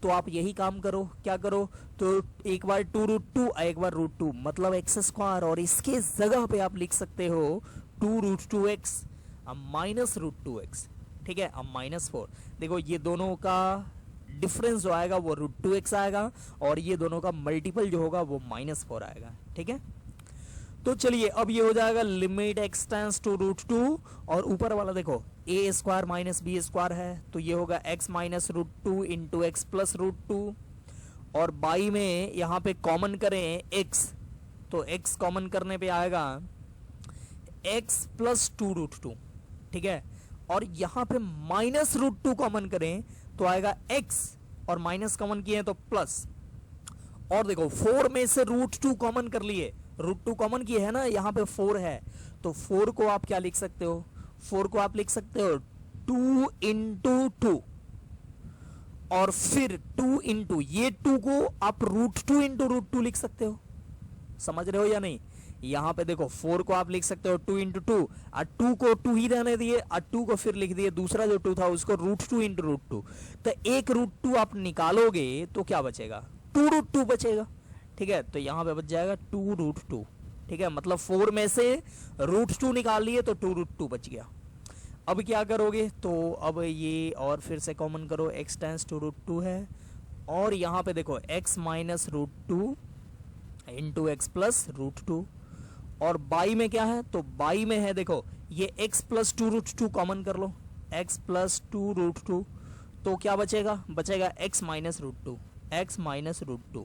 तो आप यही काम करो, क्या करो, तो एक बार 2 रूट 2 एक बार रूट 2 मतलब एक्स स्क्वायर, और इसके जगह पे आप लिख सकते हो 2 रूट 2x अब माइनस रूट 2x। ठीक है, अब माइनस 4। देखो ये दोनों का डिफरेंस जो आएगा वो रूट 2x आएगा, और ये दोनों का मल्टीपल जो होगा वो माइनस 4 आएगा। ठीक है, तो चलिए अब ये हो जाएगा limit x tends to root 2, और ऊपर वाला देखो a square minus B square है, तो ये होगा x minus root 2 into x plus root 2, और बाई में यहाँ पे कॉमन करें x, तो x कॉमन करने पे आएगा x प्लस 2 रूट 2। ठीक है, और यहाँ पे माइनस रूट 2 कॉमन करें तो आएगा x, और माइनस कॉमन किए तो प्लस, और देखो 4 में से रूट 2 कॉमन कर लिए, रूट 2 कॉमन किए है ना, यहाँ पे 4 है, तो 4 को आप क्या लिख सकते हो, 4 को आप लिख सकते हो 2 इंटू 2, और फिर 2 इंटू ये 2 को आप रूट 2 इंटू रूट 2 लिख सकते हो। समझ रहे हो या नहीं। यहाँ पे देखो 4 को आप लिख सकते हो 2 इंटू 2, और 2 को 2 ही रहने दिए, और 2 को फिर लिख दिए दूसरा जो 2 था उसको रूट 2 इंटू रूट 2। तो एक रूट 2 आप निकालोगे तो क्या बचेगा, 2 रूट 2 बचेगा। ठीक है, तो यहाँ पे बच जाएगा 2 रूट 2। ठीक है, मतलब 4 में से रूट 2 निकाल लिए तो 2 रूट 2 बच गया। अब क्या करोगे, तो अब ये और फिर से कॉमन करो, x टेंस टू रूट 2 है, और यहाँ पे देखो x minus root 2 into x plus root 2, और बाई में क्या है, तो बाई में है देखो ये x प्लस 2 रूट 2 कॉमन कर लो, x प्लस 2 रूट 2, तो क्या बचेगा, बचेगा x minus root 2, x minus root 2।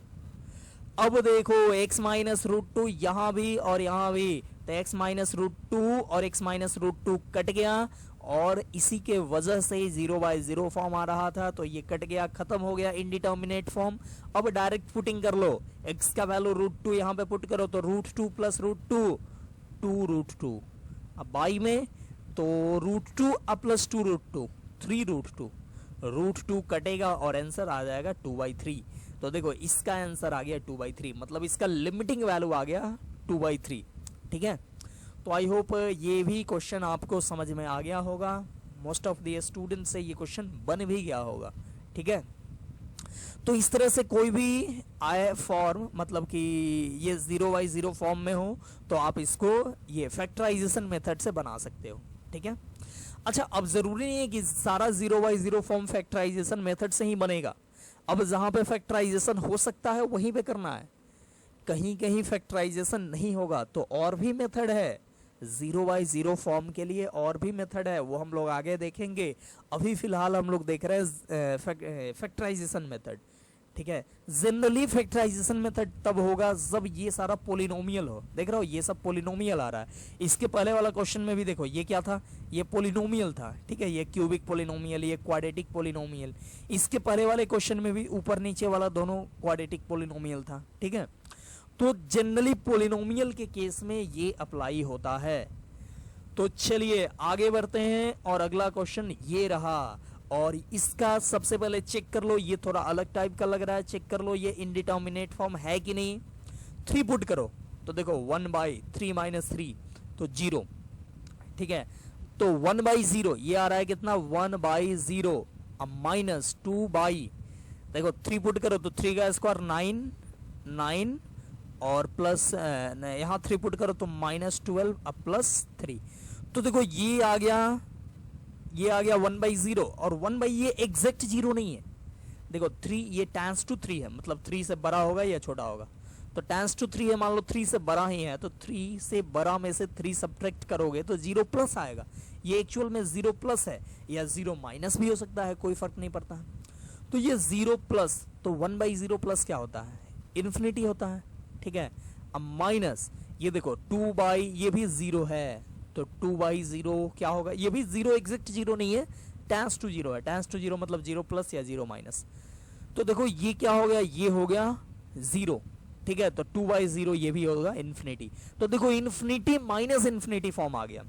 अब देखो x माइनस रूट 2 यहाँ भी और यहाँ भी, तो x माइनस रूट 2 और x माइनस रूट 2 कट गया, और इसी के वजह से 0 बाई 0 फॉर्म आ रहा था, तो ये कट गया, खत्म हो गया इनडिटर्मिनेट फॉर्म। अब डायरेक्ट पुटिंग कर लो, x का वैल्यू रूट 2 यहाँ पे पुट करो, तो रूट 2 प्लस रूट 2 2 रूट 2, अब बाई में तो रूट 2 अब प्लस 2 रूट 2 3 रूट 2, रूट 2 कटेगा और आंसर आ जाएगा 2/3। तो देखो इसका आंसर आ गया 2/3, मतलब इसका लिमिटिंग वैल्यू आ गया 2/3। ठीक है, तो आई होप ये भी क्वेश्चन आपको समझ में आ गया होगा, मोस्ट ऑफ द स्टूडेंट से ये क्वेश्चन बन भी गया होगा। ठीक है, तो इस तरह से कोई भी आए फॉर्म, मतलब कि ये 0/0 फॉर्म में हो, तो आप इसको ये फैक्टराइजेशन मेथड से बना सकते हो। ठीक है। अच्छा, अब जरूरी नहीं है कि सारा 0/0 फॉर्म फैक्टराइजेशन मेथड से ही बनेगा। अब जहां पे फैक्टराइजेशन हो सकता है वहीं पे करना है, कहीं कहीं फैक्टराइजेशन नहीं होगा तो और भी मेथड है 0/0 फॉर्म के लिए, और भी मेथड है, वो हम लोग आगे देखेंगे। अभी फिलहाल हम लोग देख रहे हैं फैक्टराइजेशन मेथड, ठीक है। जनरली फैक्टराइजेशन मेथड तब होगा जब ये सारा पोलिनोमियल हो। देख रहे हो ये सब पोलिनोमियल आ रहा है। इसके पहले वाला क्वेश्चन में भी देखो ये क्या था, ये पोलिनोमियल था, ठीक है, ये क्यूबिक पोलिनोमियल, ये क्वाड्रेटिक पोलिनोमियल। इसके पहले वाले क्वेश्चन में भी ऊपर नीचे वाला दोनों क्वाड्रेटिक पोलिनोमियल था, ठीक है। तो जनरली पोलिनोमियल के केस में ये अप्लाई होता है। तो चलिए आगे बढ़ते हैं, और अगला क्वेश्चन ये रहा, और इसका सबसे पहले चेक कर लो, ये थोड़ा अलग टाइप का लग रहा है, चेक कर लो ये इनडिटर्मिनेट फॉर्म है कि नहीं। 3 पुट करो तो देखो 1/3 - 3 तो 0, ठीक है। तो 1/0 ये आ रहा है कितना, 1/0, अब -2 देखो 3 पुट करो तो 3 का स्क्वायर 9 और प्लस यहाँ 3 पुट करो तो -12 अब +3। तो देखो ये आ गया 1/0, और 1 ये एग्जैक्ट 0 नहीं है। देखो 3 ये टेंस टू 3 है, मतलब 3 से बड़ा होगा या छोटा होगा। तो टेंस टू 3 है, मान लो 3 से बड़ा ही है, तो 3 से बड़ा में से 3 सब्ट्रैक्ट करोगे तो 0+ आएगा। ये एक्चुअल में 0+ है, या 0- भी हो सकता है, कोई फर्क नहीं पड़ता। तो ये 0+, तो 1/0+ क्या होता है, इन्फिनिटी होता है, ठीक है। अब माइनस ये देखो 2 ये भी 0 है, तो 2/0 क्या होगा, ये भी 0 एग्जैक्ट 0 नहीं है, टेंस टू 0 है, टेंस टू 0 मतलब 0+ या 0-। तो देखो ये क्या हो गया, ये हो गया 0, ठीक है। तो 2/0 ये भी होगा इन्फिनिटी। तो देखो इन्फिनिटी माइनस इन्फिनिटी फॉर्म आ गया,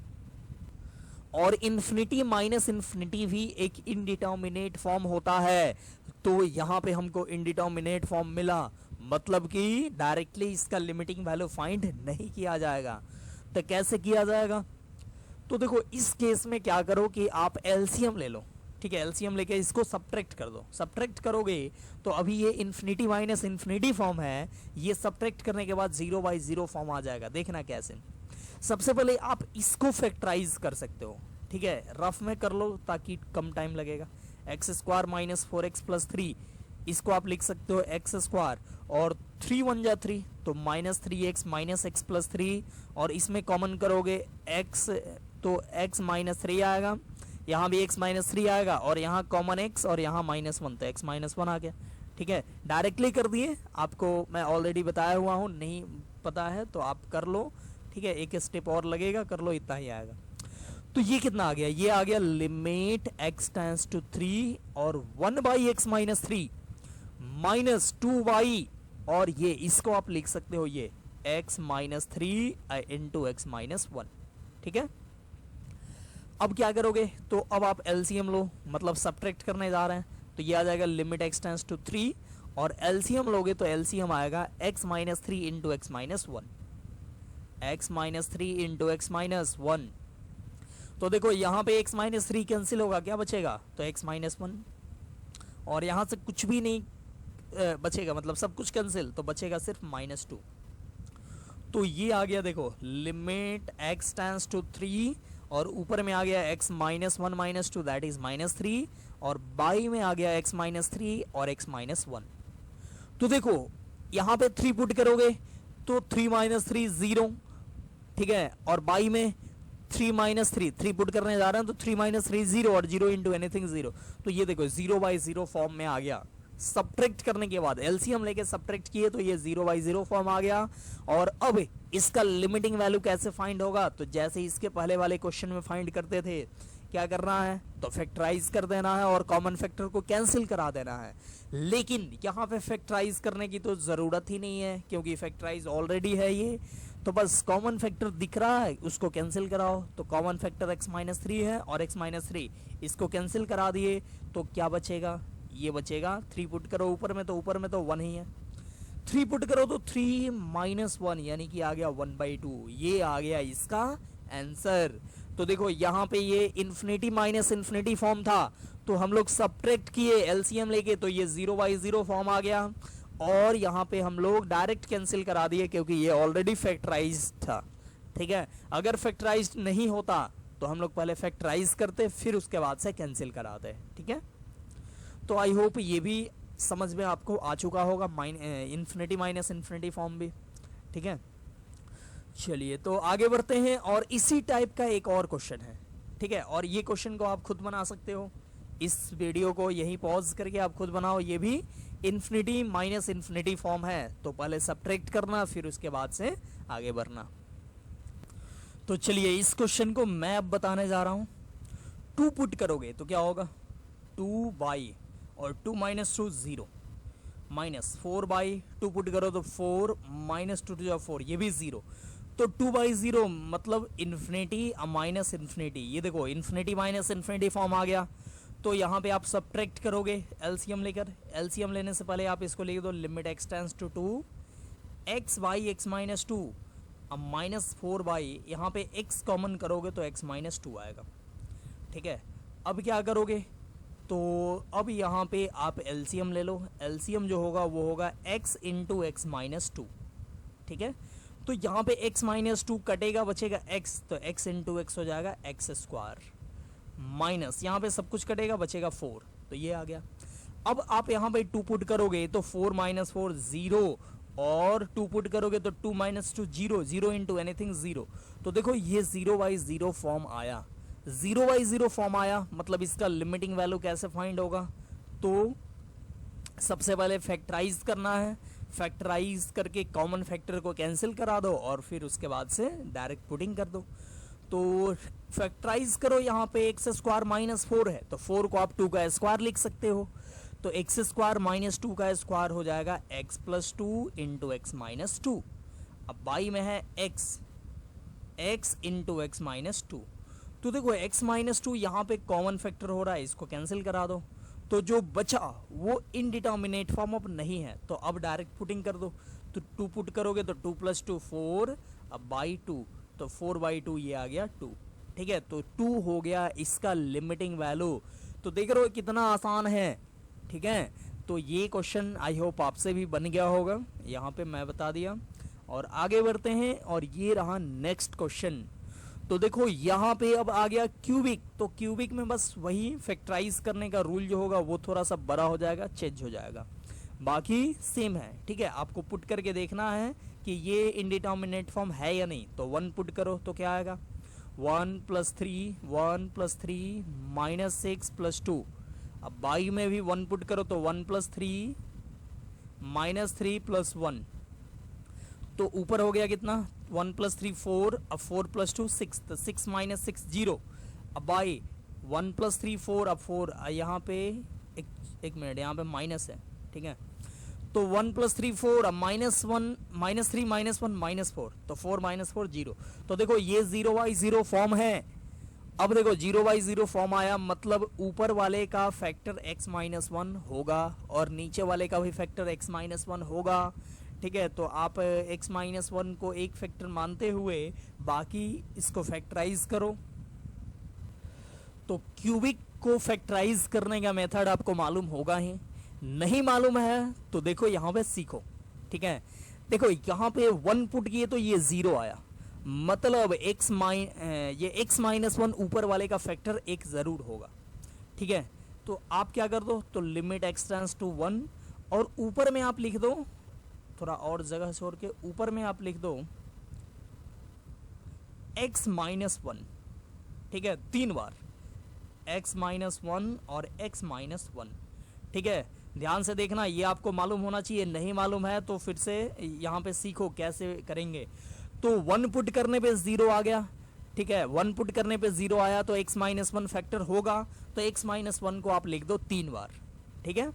और इन्फिनिटी माइनस इन्फिनिटी भी एक इनडिटर्मिनेट फॉर्म होता है। तो यहां पे हमको इनडिटर्मिनेट फॉर्म मिला, मतलब कि डायरेक्टली इसका लिमिटिंग वैल्यू फाइंड नहीं किया जाएगा। तो कैसे किया जाएगा, तो देखो इस केस में क्या करो कि आप एलसीएम ले लो, ठीक है। एलसीएम लेके इसको सब्ट्रैक्ट कर दो, सब्ट्रैक्ट करोगे तो अभी ये इन्फिनिटी माइनस इन्फिनिटी फॉर्म है, ये सब्ट्रैक्ट करने के बाद 0/0 फॉर्म आ जाएगा। देखना कैसे, सबसे पहले आप इसको फैक्टराइज कर सकते हो, ठीक है, रफ में कर लो ताकि कम टाइम लगेगा। x² - 4x + 3, इसको आप लिख सकते हो x², और 3 × 1 = 3, तो -3x - x + 3, और इसमें कॉमन करोगे x, तो x - 3 आएगा, यहाँ भी x - 3 आएगा, और यहाँ कॉमन x और यहाँ -1, तो x - 1 आ गया, ठीक है। डायरेक्टली कर दिए, आपको मैं ऑलरेडी बताया हुआ हूँ, नहीं पता है तो आप कर लो, ठीक है, एक स्टेप और लगेगा, कर लो, इतना ही आएगा। तो ये कितना आ गया, ये आ गया लिमिट x टेंस टू 3 और 1/x - 3 -2y, और ये इसको आप लिख सकते हो ये x - 3 × x - 1, ठीक है। अब क्या करोगे, तो अब आप एलसीएम लो, मतलब सब्ट्रैक्ट करने जा रहे हैं, तो ये आ जाएगा लिमिट x टेंस टू 3, और एलसीएम लोगे तो एलसीएम आएगा x - 3 × x - 1, x - 3 × x - 1। तो देखो यहाँ पे x - 3 कैंसिल होगा, क्या बचेगा, तो x - 1, और यहाँ से कुछ भी नहीं बचेगा, मतलब सब कुछ कैंसिल, तो बचेगा सिर्फ -2। तो ये आ गया देखो लिमिट x टेंस टू 3, और ऊपर में आ गया x - 1 - 2 दैट इज -3, और बाई में आ गया x - 3 और x - 1। तो देखो यहाँ पे 3 पुट करोगे तो 3 - 3 0, ठीक है, और बाई में 3 - 3 पुट करने जा रहे हैं, तो 3 - 3 0, और 0 × एनीथिंग 0। तो ये देखो 0/0 फॉर्म में आ गया। सब्ट्रैक्ट करने के बाद एलसीएम लेके सब्ट्रैक्ट किए तो ये 0/0 फॉर्म आ गया। और अब इसका लिमिटिंग वैल्यू कैसे फाइंड होगा, तो जैसे इसके पहले वाले क्वेश्चन में फाइंड करते थे, क्या करना है, तो फैक्टराइज कर देना है और कॉमन फैक्टर को कैंसिल करा देना है। लेकिन यहाँ पे फैक्टराइज करने की तो ज़रूरत ही नहीं है, क्योंकि फैक्टराइज ऑलरेडी है ये, तो बस कॉमन फैक्टर दिख रहा है उसको कैंसिल कराओ। तो कॉमन फैक्टर x - 3 है, और x - 3 इसको कैंसिल करा दिए, तो क्या बचेगा, ये बचेगा। 3 पुट करो ऊपर में, तो ऊपर में तो 1 ही है, 3 पुट करो तो 3 - 1 यानी कि आ गया 1/2। ये आ गया इसका आंसर। तो देखो यहाँ पे ये इन्फिनिटी माइनस इन्फिनिटी फॉर्म था, तो हम लोग सब्ट्रैक्ट किए एलसीएम लेके, तो ये 0/0 फॉर्म आ गया, और यहाँ पे हम लोग डायरेक्ट कैंसिल करा दिए क्योंकि ये ऑलरेडी फैक्टराइज्ड था, ठीक है। अगर फैक्टराइज्ड नहीं होता तो हम लोग पहले फैक्टराइज करते फिर उसके बाद से कैंसिल कराते, ठीक है। तो आई होप ये भी समझ में आपको आ चुका होगा, इन्फिनिटी माइनस इन्फिनिटी फॉर्म भी, ठीक है। चलिए तो आगे बढ़ते हैं और इसी टाइप का एक और क्वेश्चन है, ठीक है। और ये क्वेश्चन को आप खुद बना सकते हो, इस वीडियो को यहीं पॉज करके आप खुद बनाओ। ये भी इन्फिनिटी माइनस इन्फिनिटी फॉर्म है, तो पहले सब्ट्रैक्ट करना फिर उसके बाद से आगे बढ़ना। तो चलिए इस क्वेश्चन को मैं अब बताने जा रहा हूं। 2 पुट करोगे तो क्या होगा, 2 और 2 माइनस 2 0 माइनस 4/2 पुट करो तो 4 माइनस 2 to 4, ये भी 0। तो 2/0 मतलब इन्फिनिटी माइनस इन्फिनिटी, ये देखो इन्फिनिटी माइनस इन्फिनिटी फॉर्म आ गया। तो यहाँ पे आप सब्ट्रैक्ट करोगे एलसीएम लेकर, एलसीएम लेने से पहले आप इसको लिख दो limit x tends to 2 x by x minus 2 अब माइनस 4/, यहाँ पे x कॉमन करोगे तो x माइनस 2 आएगा, ठीक है। अब क्या करोगे, तो अब यहाँ पे आप एलसीएम ले लो, एलसीएम जो होगा वो होगा x इंटू एक्स माइनस 2, ठीक है। तो यहाँ पे x माइनस 2 कटेगा, बचेगा x, तो x इंटू एक्स हो जाएगा x स्क्वायर माइनस यहाँ पे सब कुछ कटेगा, बचेगा 4, तो ये आ गया। अब आप यहाँ पे 2 पुट करोगे तो 4 माइनस 4 0 और 2 पुट करोगे तो 2 माइनस 2 0, 0 इंटू एनीथिंग 0। तो देखो ये 0/0 फॉर्म आया, 0/0 फॉर्म आया, मतलब इसका लिमिटिंग वैल्यू कैसे फाइंड होगा, तो सबसे पहले फैक्टराइज करना है, फैक्टराइज करके कॉमन फैक्टर को कैंसिल करा दो और फिर उसके बाद से डायरेक्ट पुटिंग कर दो। तो फैक्टराइज करो, यहाँ पे एक्स स्क्वायर माइनस 4 है तो 4 को आप 2 का स्क्वायर लिख सकते हो, तो एक्स स्क्वायर माइनस 2 का स्क्वायर हो जाएगा x plus 2 into x minus 2। अब बाई में है x इंटू एक्स माइनस 2, तो देखो x माइनस 2 यहाँ पे कॉमन फैक्टर हो रहा है, इसको कैंसिल करा दो, तो जो बचा वो इनडिटर्मिनेट फॉर्म अब नहीं है, तो अब डायरेक्ट पुटिंग कर दो। तो 2 पुट करोगे तो 2 प्लस 2 4, अब बाई 2 तो 4/2 ये आ गया 2, ठीक है। तो 2 हो गया इसका लिमिटिंग वैल्यू। तो देख रहे हो कितना आसान है, ठीक है। तो ये क्वेश्चन आई होप आपसे भी बन गया होगा, यहाँ पे मैं बता दिया। और आगे बढ़ते हैं और ये रहा नेक्स्ट क्वेश्चन। तो देखो यहाँ पे अब आ गया क्यूबिक, तो क्यूबिक में बस वही फैक्टराइज करने का रूल जो होगा वो थोड़ा सा बड़ा हो जाएगा, चेंज हो जाएगा, बाकी सेम है, ठीक है। आपको पुट करके देखना है कि ये इंडिटर्मिनेट फॉर्म है या नहीं। तो 1 पुट करो तो क्या आएगा, 1 प्लस 3 माइनस 6 प्लस 2। अब बाई में भी 1 पुट करो तो 1 प्लस 3 माइनस 3 प्लस 1, तो ऊपर हो गया कितना 1 प्लस 3 4, अब 4 प्लस 2 6, तो 6 माइनस 6 0। अब बाई 1 प्लस 3 4, अब 4 यहाँ पे एक मिनट यहाँ पे माइनस है, ठीक है। तो 1 प्लस 3 4, अब माइनस 1 माइनस 3 माइनस 1 माइनस 4, तो 4 माइनस 4 0। तो देखो ये 0/0 फॉर्म है। अब देखो 0/0 फॉर्म आया, मतलब ऊपर वाले का फैक्टर x माइनस 1 होगा और नीचे वाले का भी फैक्टर x माइनस 1 होगा, ठीक है। तो आप x माइनस 1 को एक फैक्टर मानते हुए बाकी इसको फैक्टराइज करो। तो क्यूबिक को फैक्टराइज करने का मेथड आपको मालूम होगा ही, नहीं मालूम है तो देखो यहाँ पे सीखो, ठीक है। देखो यहाँ पे 1 पुट किए तो ये 0 आया, मतलब ये x माइनस 1 ऊपर वाले का फैक्टर 1 जरूर होगा, ठीक है। तो आप क्या कर दो, तो लिमिट x टेंड्स टू 1 और ऊपर में आप लिख दो, थोड़ा और जगह छोड़ के ऊपर में आप लिख दो x माइनस 1, ठीक है, 3 बार x माइनस 1 और x माइनस 1, ठीक है। ध्यान से देखना, ये आपको मालूम होना चाहिए, नहीं मालूम है तो फिर से यहाँ पे सीखो कैसे करेंगे। तो 1 पुट करने पे 0 आ गया, ठीक है, 1 पुट करने पे 0 आया तो x माइनस 1 फैक्टर होगा, तो x माइनस 1 को आप लिख दो 3 बार, ठीक है।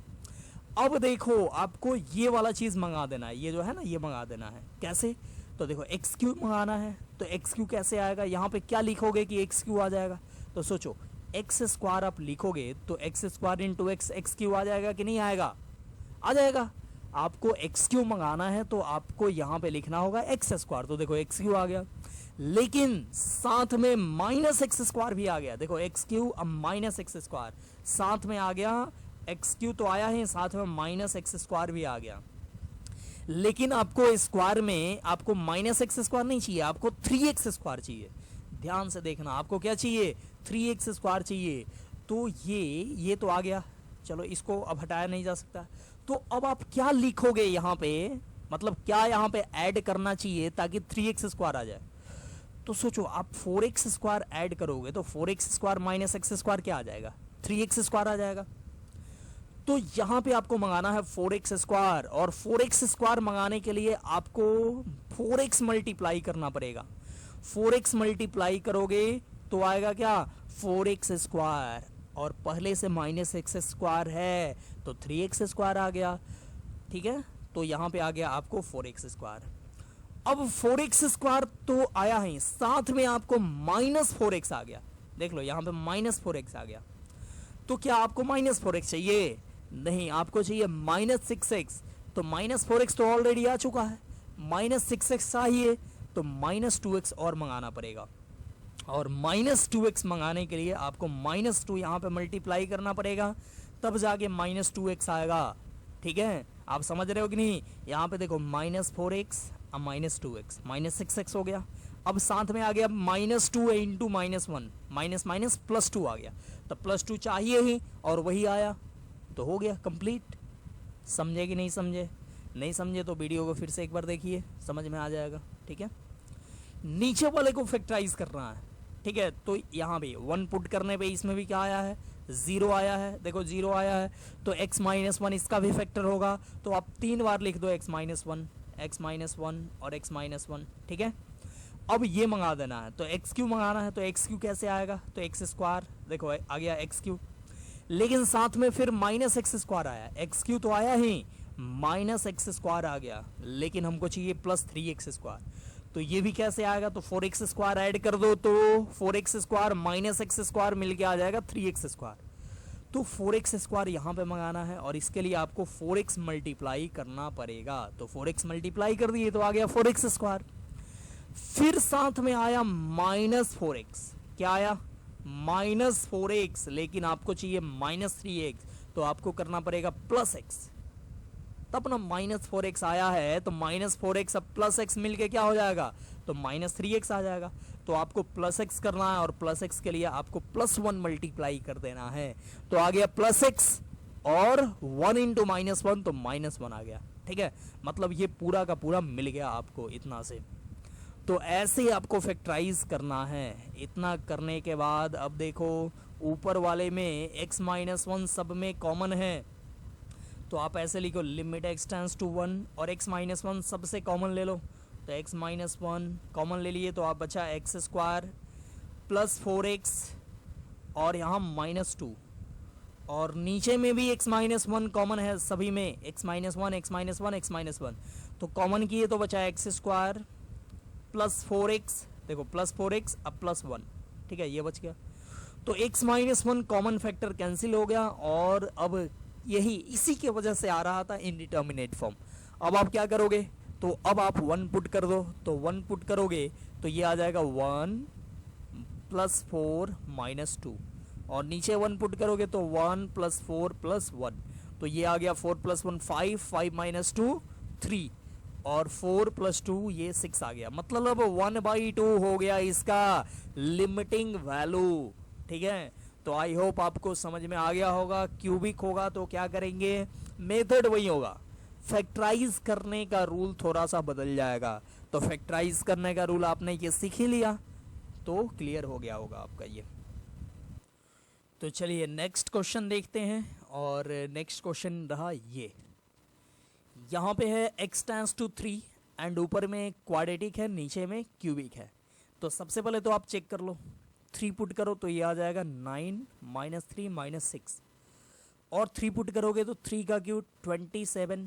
अब देखो आपको ये वाला चीज मंगा देना है, ये जो है ना ये मंगा देना है, कैसे, तो देखो एक्स क्यू मंगाना है, तो एक्स क्यू कैसे आएगा, यहाँ पे क्या लिखोगे कि एक्स क्यू आ जाएगा, तो सोचो एक्स स्क्वायर आप लिखोगे तो x square into x cube आ जाएगा कि नहीं आएगा, आ जाएगा। आपको एक्स क्यू मंगाना है तो आपको यहाँ पे लिखना होगा एक्स स्क्वायर, तो देखो एक्स क्यू आ गया, लेकिन साथ में माइनस एक्स स्क्वायर भी आ गया, देखो एक्स क्यू अब माइनस एक्स स्क्वायर साथ में आ गया, एक्स क्यू तो आया है, साथ में माइनस एक्स स्क्वायर भी आ गया। लेकिन आपको स्क्वायर में आपको माइनस एक्स स्क्वायर नहीं चाहिए, आपको 3x स्क्वायर चाहिए। ध्यान से देखना, आपको क्या चाहिए, 3x² चाहिए। तो ये तो आ गया, चलो इसको अब हटाया नहीं जा सकता। तो अब आप क्या लिखोगे यहाँ पे, मतलब क्या यहाँ पे ऐड करना चाहिए ताकि 3x² आ जाए। तो सोचो, आप 4x² ऐड करोगे तो 4x² माइनस x² क्या आ जाएगा, 3x² आ जाएगा। तो यहाँ पे आपको मंगाना है 4x², और 4x² मंगाने के लिए आपको 4x मल्टीप्लाई करना पड़ेगा। 4x मल्टीप्लाई करोगे तो आएगा क्या, 4x², और पहले से माइनस x² है तो 3x² आ गया। ठीक है, तो यहाँ पे आ गया आपको 4x²। अब 4x² तो आया है, साथ में आपको -4x आ गया। देख लो यहाँ पे -4x आ गया। तो क्या आपको -4x चाहिए, नहीं, आपको चाहिए -6x। तो -4x तो ऑलरेडी आ चुका है, -6x चाहिए तो -2x और मंगाना पड़ेगा। और -2x मंगाने के लिए आपको -2 यहाँ पे मल्टीप्लाई करना पड़ेगा, तब जाके -2x आएगा। ठीक है, आप समझ रहे हो कि नहीं। यहाँ पे देखो -4x अब -2x, -6x हो गया। अब साथ में आ गया -2 इंटू -1, माइनस +2 आ गया, तो +2 चाहिए ही और वही आया, तो हो गया कंप्लीट। समझे कि नहीं समझे, नहीं समझे तो वीडियो को फिर से एक बार देखिए, समझ में आ जाएगा। ठीक है, नीचे वाले को फैक्टराइज करना है। ठीक है, तो यहाँ भी 1 पुट करने पे इसमें भी क्या आया है, 0 आया है। देखो 0 आया है तो x-1 इसका भी फैक्टर होगा, तो आप 3 बार लिख दो x-1, x-1 और x-1। ठीक है, अब ये मंगा देना है, तो x³ मंगाना है, तो x³ कैसे आएगा, तो x², देखो आ गया x³, लेकिन साथ में फिर -x² आया। x³ तो आया ही, -x² आ गया, लेकिन हमको चाहिए +3x²। तो ये भी कैसे आएगा, तो 4x² ऐड कर दो तो 4x² माइनस x² मिलके आ जाएगा 3x²। तो 4x² यहाँ पे मंगाना है, और इसके लिए आपको 4x मल्टीप्लाई करना पड़ेगा। तो 4x मल्टीप्लाई कर दिए तो आ गया 4x²। फिर साथ में आया -4x, क्या आया, -4x, लेकिन आपको चाहिए -3x, तो आपको करना पड़ेगा +x। तब ना -4x आया है, तो -4x अब +x मिलके क्या हो जाएगा, तो -3x आ जाएगा। तो आपको +x करना है, और +x के लिए आपको +1 मल्टीप्लाई कर देना है, तो आ गया +x, और 1 इंटू -1 तो -1 आ गया। ठीक है, मतलब ये पूरा का पूरा मिल गया आपको इतना से। तो ऐसे ही आपको फैक्टराइज करना है। इतना करने के बाद अब देखो ऊपर वाले में x-1 सब में कॉमन है, तो आप ऐसे लिखो लिमिट x टेंड्स टू 1, और x-1 सबसे कॉमन ले लो, तो x-1 कॉमन ले लिए तो आप बचा x² प्लस 4x और यहाँ -2, और नीचे में भी x-1 कॉमन है सभी में, x-1 तो कॉमन किए तो बचा x² प्लस 4x, देखो प्लस 4x अब +1। ठीक है, ये बच गया। तो x-1 कॉमन फैक्टर कैंसिल हो गया, और अब यही इसी के वजह से आ रहा था इनडिटर्मिनेट फॉर्म। अब आप क्या करोगे, तो अब आप 1 पुट कर दो, तो 1 पुट करोगे तो ये आ जाएगा 1 + 4 - 2, और नीचे 1 पुट करोगे तो 1 + 4 + 1, तो ये आ गया 4 + 1 5, 5 - 2 3, और 4 + 2 ये 6 आ गया। मतलब अब 1/2 हो गया इसका लिमिटिंग वैल्यू। ठीक है, तो आई होप आपको समझ में आ गया होगा। क्यूबिक होगा तो क्या करेंगे, मेथड वही होगा, फैक्टराइज करने का रूल थोड़ा सा बदल जाएगा। तो फैक्टराइज करने का रूल आपने ये सीख ही लिया, तो क्लियर हो गया होगा आपका ये। तो चलिए नेक्स्ट क्वेश्चन देखते हैं, और नेक्स्ट क्वेश्चन रहा ये, यहाँ पे है x टेंड्स टू 3 एंड ऊपर में क्वाड्रेटिक है, नीचे में क्यूबिक है। तो सबसे पहले तो आप चेक कर लो, 3 पुट करो तो ये आ जाएगा 9 - 3 - 6, और 3 पुट करोगे तो 3 का क्यूब 27,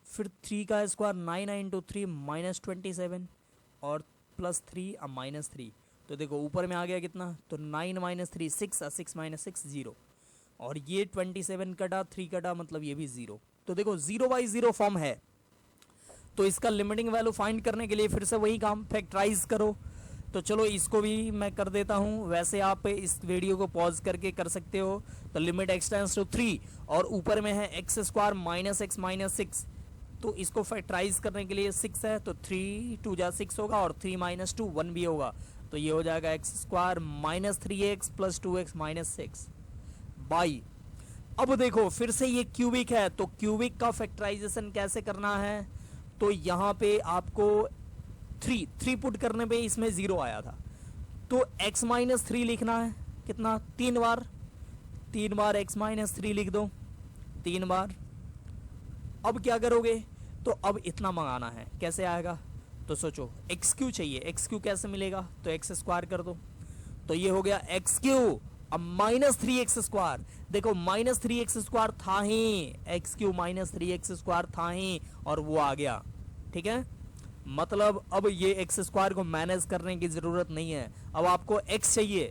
फिर 3 का स्क्वायर 9 इंटू 3 -27, और +3 अब -3। तो देखो ऊपर में आ गया कितना, तो 9 - 3 6, 6 - 6 0, और ये 27 कटा 3 कटा, मतलब ये भी 0। तो देखो 0/0 फॉर्म है, तो इसका लिमिटिंग वैल्यू फाइंड करने के लिए फिर से वही काम, फैक्टराइज करो। तो चलो इसको भी मैं कर देता हूँ, वैसे आप इस वीडियो को पॉज करके कर सकते हो। तो लिमिट x टेंड्स टू 3, और ऊपर में है x² -x - 6, तो इसको फैक्टराइज करने के लिए 6 है, तो 3 × 2 = 6 होगा, और 3 - 2 1 भी होगा, तो ये हो जाएगा x square minus 3x plus 2x minus 6 by. अब देखो फिर से ये क्यूबिक है, तो क्यूबिक का फैक्टराइजेशन कैसे करना है, तो यहाँ पे आपको 3 पुट करने पे इसमें 0 आया था, तो x माइनस 3 लिखना है, कितना 3 बार x माइनस 3 लिख दो 3 बार। अब क्या करोगे, तो अब इतना मंगाना है, कैसे आएगा, तो सोचो एक्स क्यू चाहिए, एक्स क्यू कैसे मिलेगा, तो एक्स स्क्वायर कर दो, तो ये हो गया एक्स क्यू। अब माइनस 3x स्क्वायर, देखो माइनस 3x स्क्वायर था ही, x cube minus 3x square था ही और वो आ गया, ठीक है। मतलब अब ये एक्स स्क्वायर को मैनेज करने की जरूरत नहीं है, अब आपको x चाहिए,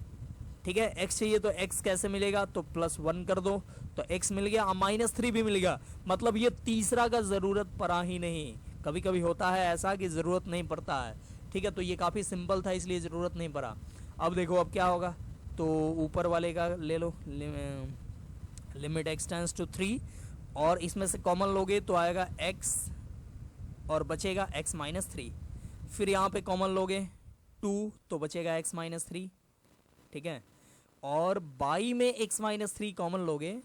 ठीक है, x चाहिए, तो x कैसे मिलेगा, तो +1 कर दो, तो x मिल गया, माइनस 3 भी मिल गया, मतलब ये तीसरा का जरूरत पड़ा ही नहीं। कभी कभी होता है ऐसा कि जरूरत नहीं पड़ता है, ठीक है, तो ये काफी सिंपल था इसलिए जरूरत नहीं पड़ा। अब देखो अब क्या होगा, तो ऊपर वाले का ले लो, लिमिट x टेंड्स टू 3 और इसमें से कॉमन लोगे तो आएगा x और बचेगा x माइनस 3, फिर यहाँ पे कॉमन लोगे 2 तो बचेगा x माइनस 3, ठीक है, और बाई में x माइनस 3 कॉमन लोगे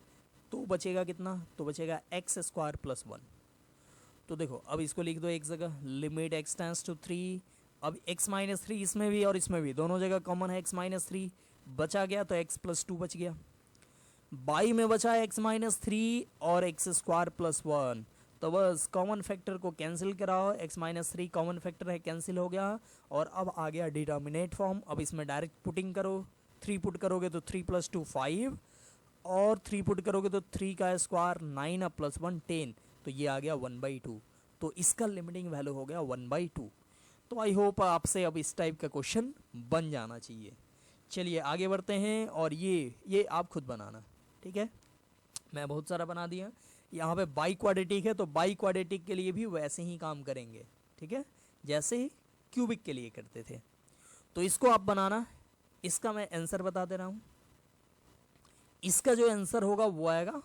तो बचेगा कितना, तो बचेगा x स्क्वायर प्लस 1। तो देखो अब इसको लिख दो एक जगह, लिमिट x टेंड्स टू 3, अब x माइनस 3 इसमें भी और इसमें भी दोनों जगह कॉमन है, x माइनस 3 बचा गया तो x प्लस 2 बच गया, बाई में बचा x माइनस 3 और x स्क्वायर प्लस 1, तो बस कॉमन फैक्टर को कैंसिल कराओ, x माइनस 3 कॉमन फैक्टर है, कैंसिल हो गया और अब आ गया डिटर्मिनेट फॉर्म। अब इसमें डायरेक्ट पुटिंग करो, 3 पुट करोगे तो 3 प्लस 2 5 और 3 पुट करोगे तो 3 का स्क्वायर 9 प्लस 1 10, तो ये आ गया 1/2, तो इसका लिमिटिंग वैल्यू हो गया 1/2। तो आई होप आपसे अब इस टाइप का क्वेश्चन बन जाना चाहिए। चलिए आगे बढ़ते हैं और ये आप खुद बनाना, ठीक है, मैं बहुत सारा बना दिया। यहाँ पे बाई क्वाड्रेटिक है तो बाई क्वाड्रेटिक के लिए भी वैसे ही काम करेंगे, ठीक है, जैसे क्यूबिक के लिए करते थे। तो इसको आप बनाना, इसका मैं आंसर बता दे रहा हूँ, इसका जो आंसर होगा वो आएगा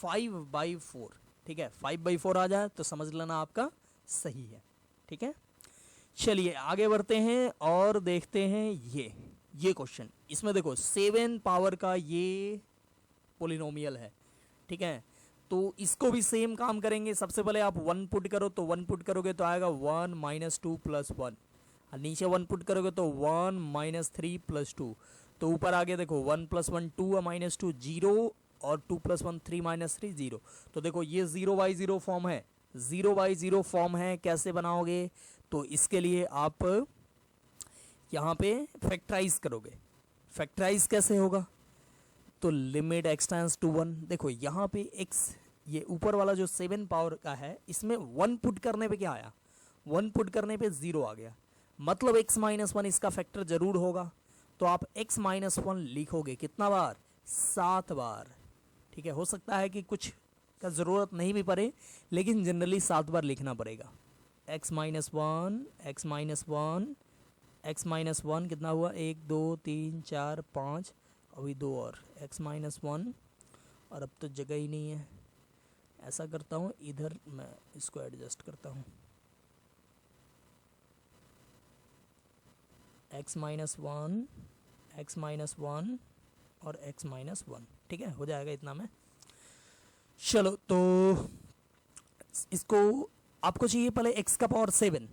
5/4, ठीक है, 5/4 आ जाए तो समझ लेना आपका सही है, ठीक है। चलिए आगे बढ़ते हैं और देखते हैं ये क्वेश्चन। इसमें देखो 7 पावर का ये पोलिनोमियल है, ठीक है, तो इसको भी सेम काम करेंगे। सबसे पहले आप 1 पुट करो, तो 1 पुट करोगे तो आएगा 1 माइनस 2 प्लस 1, और नीचे 1 पुट करोगे तो 1 माइनस 3 प्लस 2, तो ऊपर आगे देखो 1 प्लस 1 2 माइनस 2 0 और 2 प्लस 1 3 माइनस 3 0। तो देखो ये 0/0 फॉर्म है, 0/0 फॉर्म है, कैसे बनाओगे, तो इसके लिए आप यहाँ पे फैक्टराइज करोगे। फैक्टराइज कैसे होगा, तो लिमिट x टेंड्स टू 1, देखो यहाँ पे x, ये ऊपर वाला जो 7 पावर का है इसमें 1 पुट करने पे क्या आया, 1 पुट करने पे 0 आ गया, मतलब x माइनस 1 इसका फैक्टर जरूर होगा, तो आप x माइनस 1 लिखोगे कितना बार, 7 बार, ठीक है। हो सकता है कि कुछ का ज़रूरत नहीं भी पड़े, लेकिन जनरली 7 बार लिखना पड़ेगा। x minus 1 x minus 1 x minus 1 कितना हुआ, 1 2 3 4 5, अभी 2 और x माइनस 1, और अब तो जगह ही नहीं है, ऐसा करता हूँ इधर मैं इसको एडजस्ट करता हूँ, x माइनस 1 x माइनस 1 और x माइनस 1, ठीक है, हो जाएगा इतना में। चलो तो इसको आपको चाहिए पहले x का पावर 7,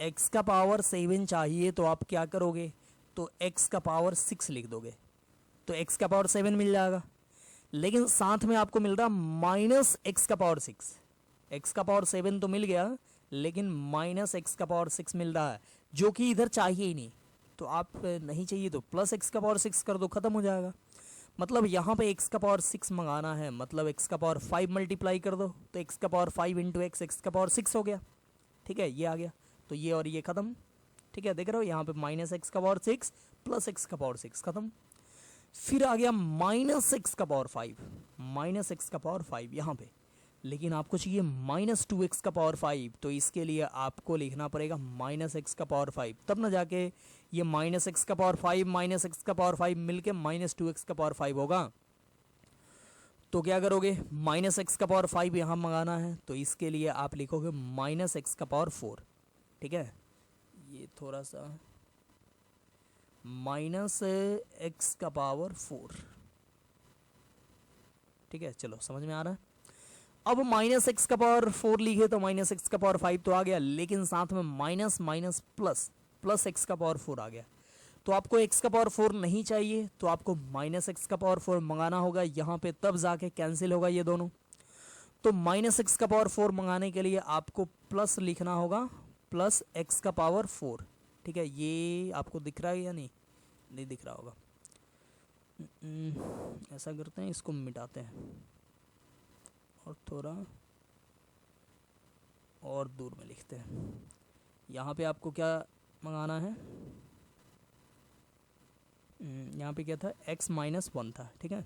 x का पावर 7 चाहिए, तो आप क्या करोगे, तो x का पावर 6 लिख दोगे, तो x का पावर 7 मिल जाएगा, लेकिन साथ में आपको मिल रहा माइनस x का पावर 6, x का पावर 7 तो मिल गया, लेकिन माइनस x का पावर 6 मिल रहा है, जो कि इधर चाहिए ही नहीं, तो आप नहीं चाहिए तो प्लस x का पावर 6 कर दो, खत्म हो जाएगा। मतलब यहाँ पे x का पावर 6 मंगाना है, मतलब x का पावर 5 मल्टीप्लाई कर दो, तो x का पावर 5 इंटू x का पावर 6 हो गया, ठीक है, ये आ गया, तो ये और ये खत्म, ठीक है, देख रहे हो यहाँ पे माइनस x का पावर 6 प्लस x का पावर 6 खत्म। फिर आ गया माइनस x का पावर 5, माइनस x का पावर 5 यहाँ पे, लेकिन आपको चाहिए माइनस 2x का पावर 5, तो इसके लिए आपको लिखना पड़ेगा माइनस x का पावर 5, तब ना जाके ये माइनस x का पावर 5 माइनस x का पावर 5 मिलके माइनस 2x का पावर 5 होगा। तो क्या करोगे, माइनस x का पावर 5 यहाँ मंगाना है, तो इसके लिए आप लिखोगे माइनस x का पावर 4, ठीक है, ये थोड़ा सा माइनस एक्स का पावर 4। ठीक है, चलो समझ में आ रहा है। अब माइनस एक्स का पावर 4 लिखे तो माइनस एक्स का पावर 5 तो आ गया, लेकिन साथ में minus minus plus plus x का पावर 4 आ गया। तो आपको एक्स का पावर 4 नहीं चाहिए, तो आपको माइनस एक्स का पावर 4 मंगाना होगा यहाँ पे, तब जाके कैंसिल होगा ये दोनों। तो माइनस एक्स का पावर 4 मंगाने के लिए आपको प्लस लिखना होगा, प्लस एक्स का पावर 4। ठीक है, ये आपको दिख रहा है या नहीं? नहीं दिख रहा होगा। ऐसा करते हैं, इसको मिटाते हैं और थोड़ा और दूर में लिखते हैं। यहाँ पे आपको क्या मंगाना है? यहाँ पे क्या था? x माइनस 1 था। ठीक है,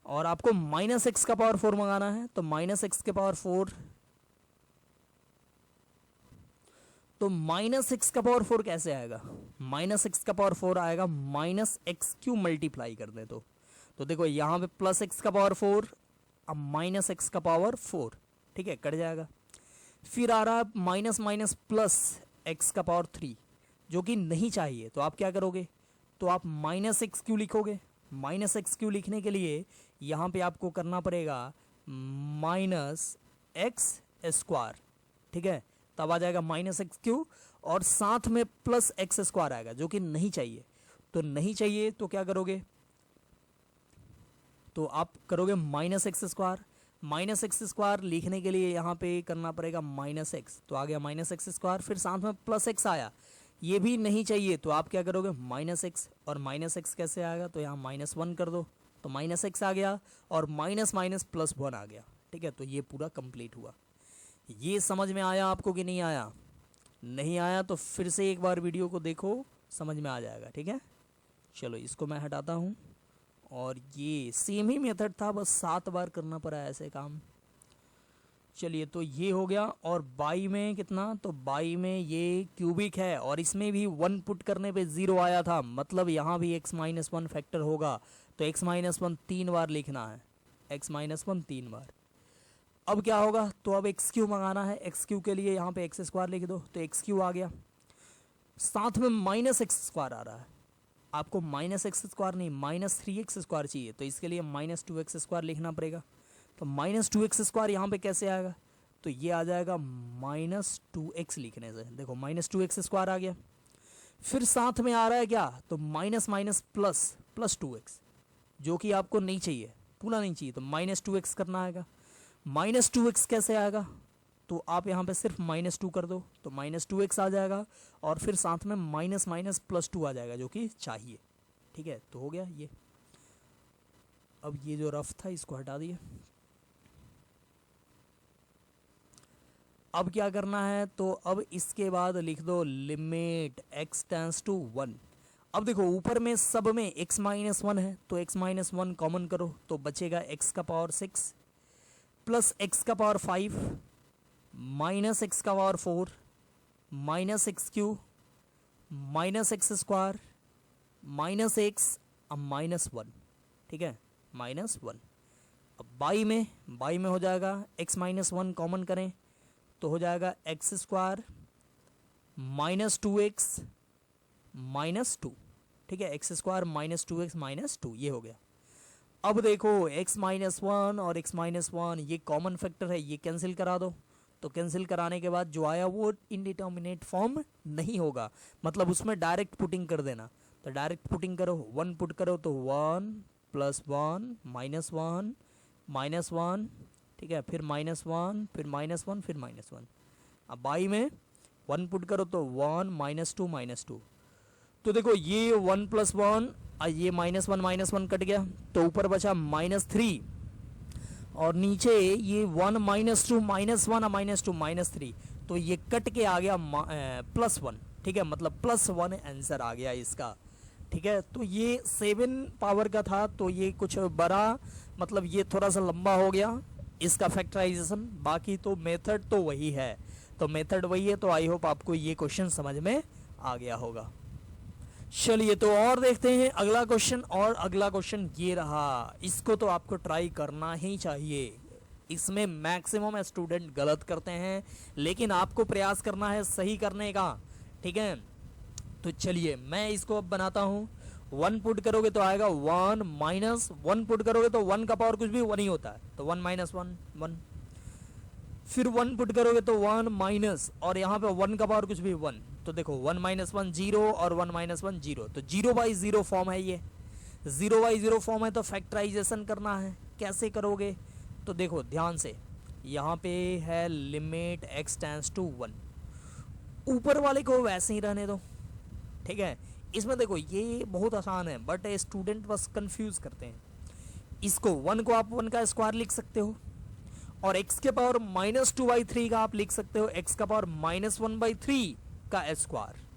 और आपको माइनस एक्स का पावर 4 मंगाना है, तो माइनस एक्स के पावर 4, तो माइनस एक्स का पावर 4 कैसे आएगा? माइनस एक्स का पावर 4 आएगा माइनस एक्स क्यू मल्टीप्लाई कर दे तो देखो यहाँ पे प्लस एक्स का पावर 4, अब माइनस एक्स का पावर 4। ठीक है, कट जाएगा। फिर आ रहा है माइनस माइनस प्लस एक्स का पावर 3, जो कि नहीं चाहिए। तो आप क्या करोगे? तो आप माइनस एक्स क्यू लिखोगे। माइनस एक्स क्यू लिखने के लिए यहाँ पे आपको करना पड़ेगा माइनस एक्स स्क्वायर। ठीक है, तब आ जाएगा माइनस एक्स क्यू, और साथ में प्लस एक्स स्क्वायर आएगा, जो कि नहीं चाहिए। तो नहीं चाहिए तो क्या करोगे? तो आप करोगे minus x square. Minus x square लिखने के लिए यहाँ पे करना पड़ेगा माइनस एक्स, तो आ गया माइनस एक्स स्क्वायर। फिर साथ में प्लस एक्स आया, ये भी नहीं चाहिए, तो आप क्या करोगे? माइनस एक्स, और माइनस एक्स कैसे आएगा? तो यहाँ माइनस 1 कर दो, तो माइनस एक्स आ गया, और माइनस माइनस प्लस 1 आ गया। ठीक है, तो ये पूरा कंप्लीट हुआ। ये समझ में आया आपको कि नहीं आया? नहीं आया तो फिर से एक बार वीडियो को देखो, समझ में आ जाएगा। ठीक है, चलो इसको मैं हटाता हूँ। और ये सेम ही मेथड था, बस 7 बार करना पड़ा ऐसे काम। चलिए, तो ये हो गया। और बाई में कितना? तो बाई में ये क्यूबिक है, और इसमें भी 1 पुट करने पे 0 आया था, मतलब यहाँ भी x माइनस 1 फैक्टर होगा। तो x माइनस 1 3 बार लिखना है, x माइनस 1 3 बार। अब क्या होगा? तो अब एक्स क्यू मंगाना है। एक्स क्यू के लिए यहाँ पे एक्स स्क्वायर लिख दो, तो एक्स क्यू आ गया। साथ में माइनस एक्स स्क्वायर आ रहा है, आपको माइनस एक्स स्क्वायर नहीं, माइनस 3x स्क्वायर चाहिए, तो इसके लिए माइनस 2x स्क्वायर लिखना पड़ेगा। तो माइनस 2x स्क्वायर यहाँ पे कैसे आएगा? तो ये आ जाएगा माइनस 2x लिखने से। देखो माइनस 2x स्क्वायर आ गया। फिर साथ में आ रहा है क्या? तो minus minus plus plus 2x, जो कि आपको नहीं चाहिए, पूरा नहीं चाहिए, तो माइनस 2x करना आएगा। माइनस 2x कैसे आएगा? तो आप यहाँ पे सिर्फ माइनस 2 कर दो, तो माइनस 2x आ जाएगा, और फिर साथ में माइनस माइनस प्लस 2 आ जाएगा, जो कि चाहिए। ठीक है, तो हो गया ये। अब ये जो रफ था इसको हटा दिए। अब क्या करना है? तो अब इसके बाद लिख दो लिमिट x टेंड्स टू 1। अब देखो ऊपर में सब में x माइनस 1 है, तो x माइनस 1 कॉमन करो, तो बचेगा x का पावर 6 प्लस x का पावर 5 माइनस एक्स का power 4 minus x cube minus x square minus x, अब माइनस 1। ठीक है, माइनस 1। अब बाई में हो जाएगा x माइनस 1 कॉमन करें, तो हो जाएगा x square minus 2x minus 2। ठीक है, x square minus 2x minus 2, ये हो गया। अब देखो x माइनस 1 और x माइनस 1 ये कॉमन फैक्टर है, ये कैंसिल करा दो। तो कैंसिल कराने के बाद जो आया वो इनडिटर्मिनेट फॉर्म नहीं होगा, मतलब उसमें डायरेक्ट पुटिंग कर देना। तो डायरेक्ट पुटिंग करो, 1 पुट करो, तो 1 प्लस 1 माइनस 1 माइनस 1। ठीक है, फिर माइनस 1 फिर माइनस 1 फिर माइनस 1। अब बाई में 1 पुट करो, तो 1 माइनस 2 माइनस 2। तो देखो ये 1 प्लस 1, ये माइनस 1 कट गया, तो ऊपर बचा माइनस 3, और नीचे ये 1 माइनस 2 माइनस 1 माइनस 2 माइनस 3, तो ये कट के आ गया प्लस 1। ठीक है, मतलब प्लस 1 आंसर आ गया इसका। ठीक है, तो ये 7 पावर का था, तो ये कुछ बड़ा, मतलब ये थोड़ा सा लंबा हो गया इसका फैक्टराइजेशन। बाकी तो मेथड तो वही है, तो मेथड वही है। तो आई होप आपको ये क्वेश्चन समझ में आ गया होगा। चलिए, तो और देखते हैं अगला क्वेश्चन। और अगला क्वेश्चन ये रहा, इसको तो आपको ट्राई करना ही चाहिए। इसमें मैक्सिमम स्टूडेंट गलत करते हैं, लेकिन आपको प्रयास करना है सही करने का। ठीक है, तो चलिए मैं इसको अब बनाता हूँ। 1 पुट करोगे तो आएगा 1 माइनस 1 पुट करोगे तो 1 का पावर कुछ भी 1 ही होता है, तो 1 माइनस 1 1। फिर 1 पुट करोगे तो 1 माइनस, और यहाँ पे 1 का पावर कुछ भी 1, तो देखो 1 माइनस 1 0 और 1 माइनस 1 0, तो 0/0 फॉर्म है ये। 0/0 फॉर्म है तो फैक्टराइजेशन करना है। कैसे करोगे? तो देखो ध्यान से, यहाँ पे है लिमिट x टेंड्स टू 1, ऊपर वाले को वैसे ही रहने दो, ठीक है। इसमें देखो ये बहुत आसान है, बट स्टूडेंट बस कंफ्यूज करते हैं। इसको 1 को आप 1 का स्क्वायर लिख सकते हो, और x के पावर -2/3 का आप लिख सकते हो x का पावर -1/3 का स्क्वायर।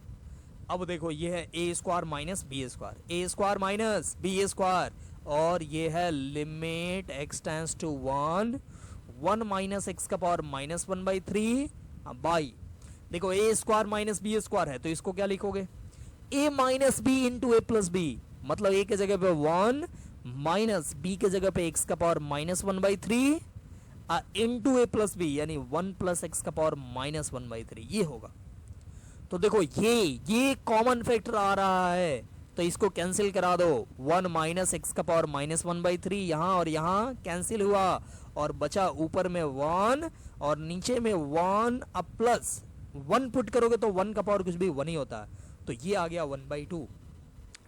अब देखो ये है a square minus B square, a square minus B square, और ये है limit x tends to 1 1 minus x का पावर -1/3 बाई, देखो a square minus B square है तो इसको क्या लिखोगे, a minus B into A plus B, मतलब a के जगह पे 1 माइनस b के जगह पे x का power -1/3 into A plus B, यानी 1 प्लस एक्स का पावर -1/3 ये होगा। तो देखो ये कॉमन फैक्टर आ रहा है, तो इसको कैंसिल करा दो। 1 माइनस एक्स का पावर -1/3 यहाँ और यहाँ कैंसिल हुआ, और बचा ऊपर में 1 और नीचे में 1, अब प्लस 1 पुट करोगे तो 1 का पावर कुछ भी 1 ही होता है, तो ये आ गया 1/2,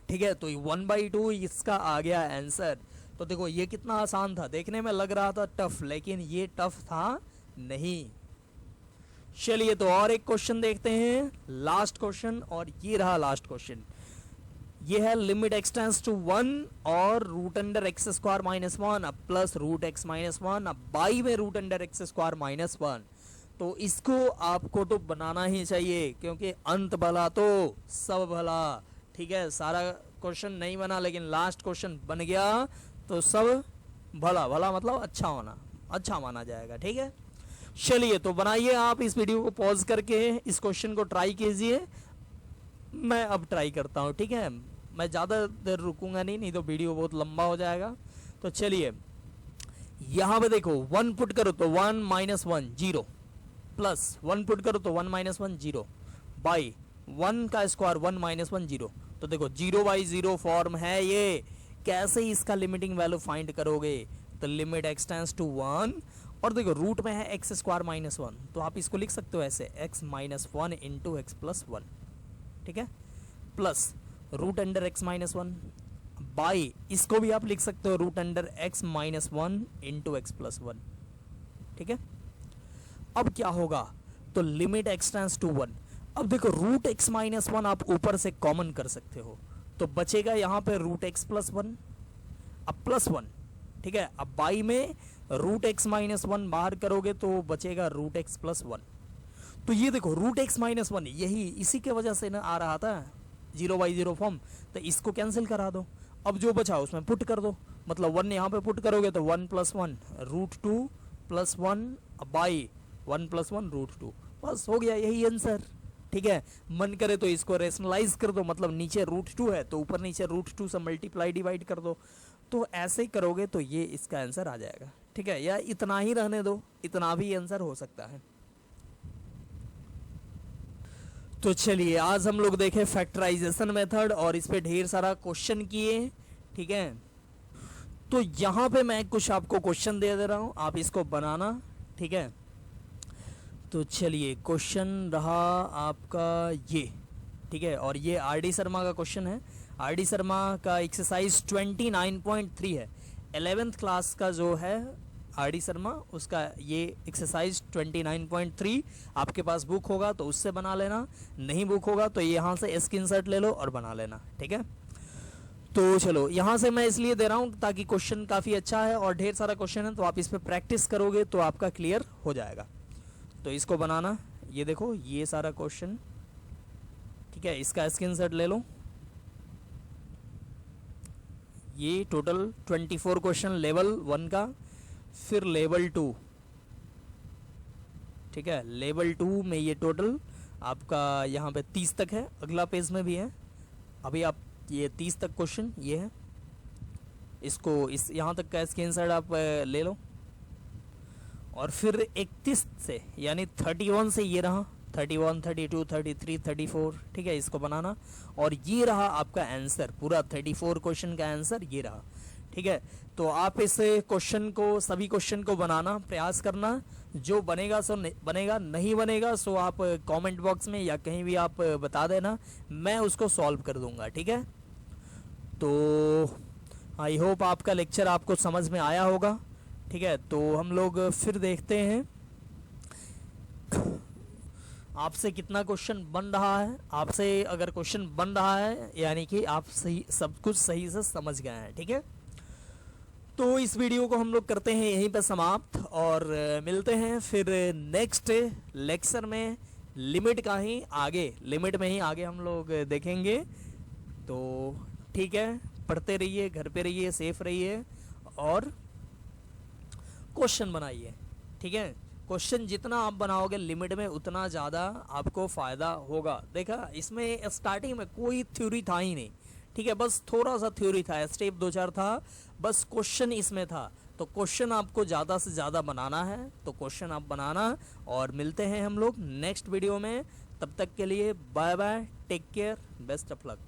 ठीक है। तो 1/2 इसका आ गया आंसर। तो देखो ये कितना आसान था, देखने में लग रहा था टफ, लेकिन ये टफ था नहीं। चलिए तो और एक क्वेश्चन देखते हैं, लास्ट क्वेश्चन, और ये रहा लास्ट क्वेश्चन। ये है लिमिट x टेंड्स टू 1 और रूट अंडर एक्स स्क्वायर -1 अब प्लस रूट x -1 अब बाई में रूट अंडर एक्स स्क्वायर -1। तो इसको आपको तो बनाना ही चाहिए, क्योंकि अंत भला तो सब भला, ठीक है। सारा क्वेश्चन नहीं बना, लेकिन लास्ट क्वेश्चन बन गया तो सब भला, भला मतलब अच्छा होना, अच्छा माना जाएगा, ठीक है। चलिए तो बनाइए आप इस वीडियो को पॉज करके इस क्वेश्चन को ट्राई कीजिए। मैं अब ट्राई करता हूँ, ठीक है। मैं ज़्यादा देर रुकूंगा नहीं तो वीडियो बहुत लंबा हो जाएगा। तो चलिए यहाँ पे देखो 1 पुट करो तो 1 माइनस 1 0, प्लस 1 पुट करो तो 1 माइनस 1 0, बाई 1 का स्क्वायर 1 माइनस 1 0। तो देखो 0/0 फॉर्म है ये। कैसे इसका लिमिटिंग वैल्यू फाइंड करोगे, तो लिमिट x टेंड्स टू 1, और देखो रूट में है x स्क्वायर -1, तो आप इसको लिख सकते हो ऐसे x -1 इंटू एक्स प्लस 1, ठीक है, plus root under x -1 by, इसको भी आप लिख सकते हो root under x -1 into x plus 1, ठीक है। अब क्या होगा, तो लिमिट x टेंड्स टू 1, अब देखो रूट x -1 आप ऊपर से कॉमन कर सकते हो, तो बचेगा यहाँ पे रूट x प्लस 1 अब प्लस 1, ठीक है। अब बाई में रूट x -1 बाहर करोगे तो बचेगा रूट x प्लस 1। तो ये देखो रूट x -1 यही इसी के वजह से ना आ रहा था 0/0 फॉर्म, तो इसको कैंसिल करा दो। अब जो बचा उसमें पुट कर दो, मतलब 1 यहाँ पे पुट करोगे तो 1 + 1 √2 + 1 बाई 1 + 1 √2, बस हो गया यही आंसर, ठीक है। मन करे तो इसको रेशनलाइज कर दो, मतलब नीचे √2 है तो ऊपर नीचे √2 से मल्टीप्लाई डिवाइड कर दो, तो ऐसे ही करोगे तो ये इसका आंसर आ जाएगा, ठीक है। या इतना ही रहने दो, इतना भी आंसर हो सकता है। तो चलिए आज हम लोग देखे फैक्टराइजेशन मेथड और इस पे ढेर सारा क्वेश्चन किए, ठीक है। तो यहाँ पे मैं कुछ आपको क्वेश्चन दे रहा हूँ, आप इसको बनाना, ठीक है। तो चलिए क्वेश्चन रहा आपका ये, ठीक है, और ये आर.डी. शर्मा का क्वेश्चन है। आर.डी. शर्मा का एक्सरसाइज 29.3 है, 11th क्लास का जो है आर.डी. शर्मा, उसका ये एक्सरसाइज 29.3। आपके पास बुक होगा तो उससे बना लेना, नहीं बुक होगा तो यहाँ से स्क्रीनशॉट ले लो और बना लेना, ठीक है। तो चलो यहाँ से मैं इसलिए दे रहा हूँ ताकि क्वेश्चन काफ़ी अच्छा है और ढेर सारा क्वेश्चन है, तो आप इस पर प्रैक्टिस करोगे तो आपका क्लियर हो जाएगा। तो इसको बनाना, ये देखो ये सारा क्वेश्चन, ठीक है, इसका स्क्रीनशॉट ले लो। ये टोटल 24 क्वेश्चन लेवल 1 का, फिर लेवल 2, ठीक है, लेवल 2 में ये टोटल आपका यहाँ पे 30 तक है, अगला पेज में भी है। अभी आप ये 30 तक क्वेश्चन ये है, इसको इस यहाँ तक का स्क्रीनशॉट आप ले लो, और फिर 31 से यानी 31 से ये रहा 31, 32, 33, 34, ठीक है, इसको बनाना। और ये रहा आपका आंसर, पूरा 34 क्वेश्चन का आंसर ये रहा, ठीक है। तो आप इस क्वेश्चन को, सभी क्वेश्चन को बनाना प्रयास करना, जो बनेगा सो बनेगा, नहीं बनेगा सो आप कमेंट बॉक्स में या कहीं भी आप बता देना, मैं उसको सॉल्व कर दूंगा, ठीक है। तो आई होप आपका लेक्चर आपको समझ में आया होगा, ठीक है। तो हम लोग फिर देखते हैं आपसे कितना क्वेश्चन बन रहा है। आपसे अगर क्वेश्चन बन रहा है यानी कि आप सही, सब कुछ सही से समझ गए हैं, ठीक है। तो इस वीडियो को हम लोग करते हैं यहीं पर समाप्त, और मिलते हैं फिर नेक्स्ट लेक्चर में। लिमिट का ही आगे, लिमिट में ही आगे हम लोग देखेंगे। तो ठीक है, पढ़ते रहिए, घर पे रहिए, सेफ रहिए और क्वेश्चन बनाइए, ठीक है। क्वेश्चन जितना आप बनाओगे लिमिट में उतना ज़्यादा आपको फ़ायदा होगा। देखा, इसमें स्टार्टिंग में कोई थ्योरी था ही नहीं, ठीक है, बस थोड़ा सा थ्योरी था, स्टेप 2-4 था, बस क्वेश्चन इसमें था। तो क्वेश्चन आपको ज़्यादा से ज़्यादा बनाना है, तो क्वेश्चन आप बनाना। और मिलते हैं हम लोग नेक्स्ट वीडियो में, तब तक के लिए bye bye, take care, best of luck.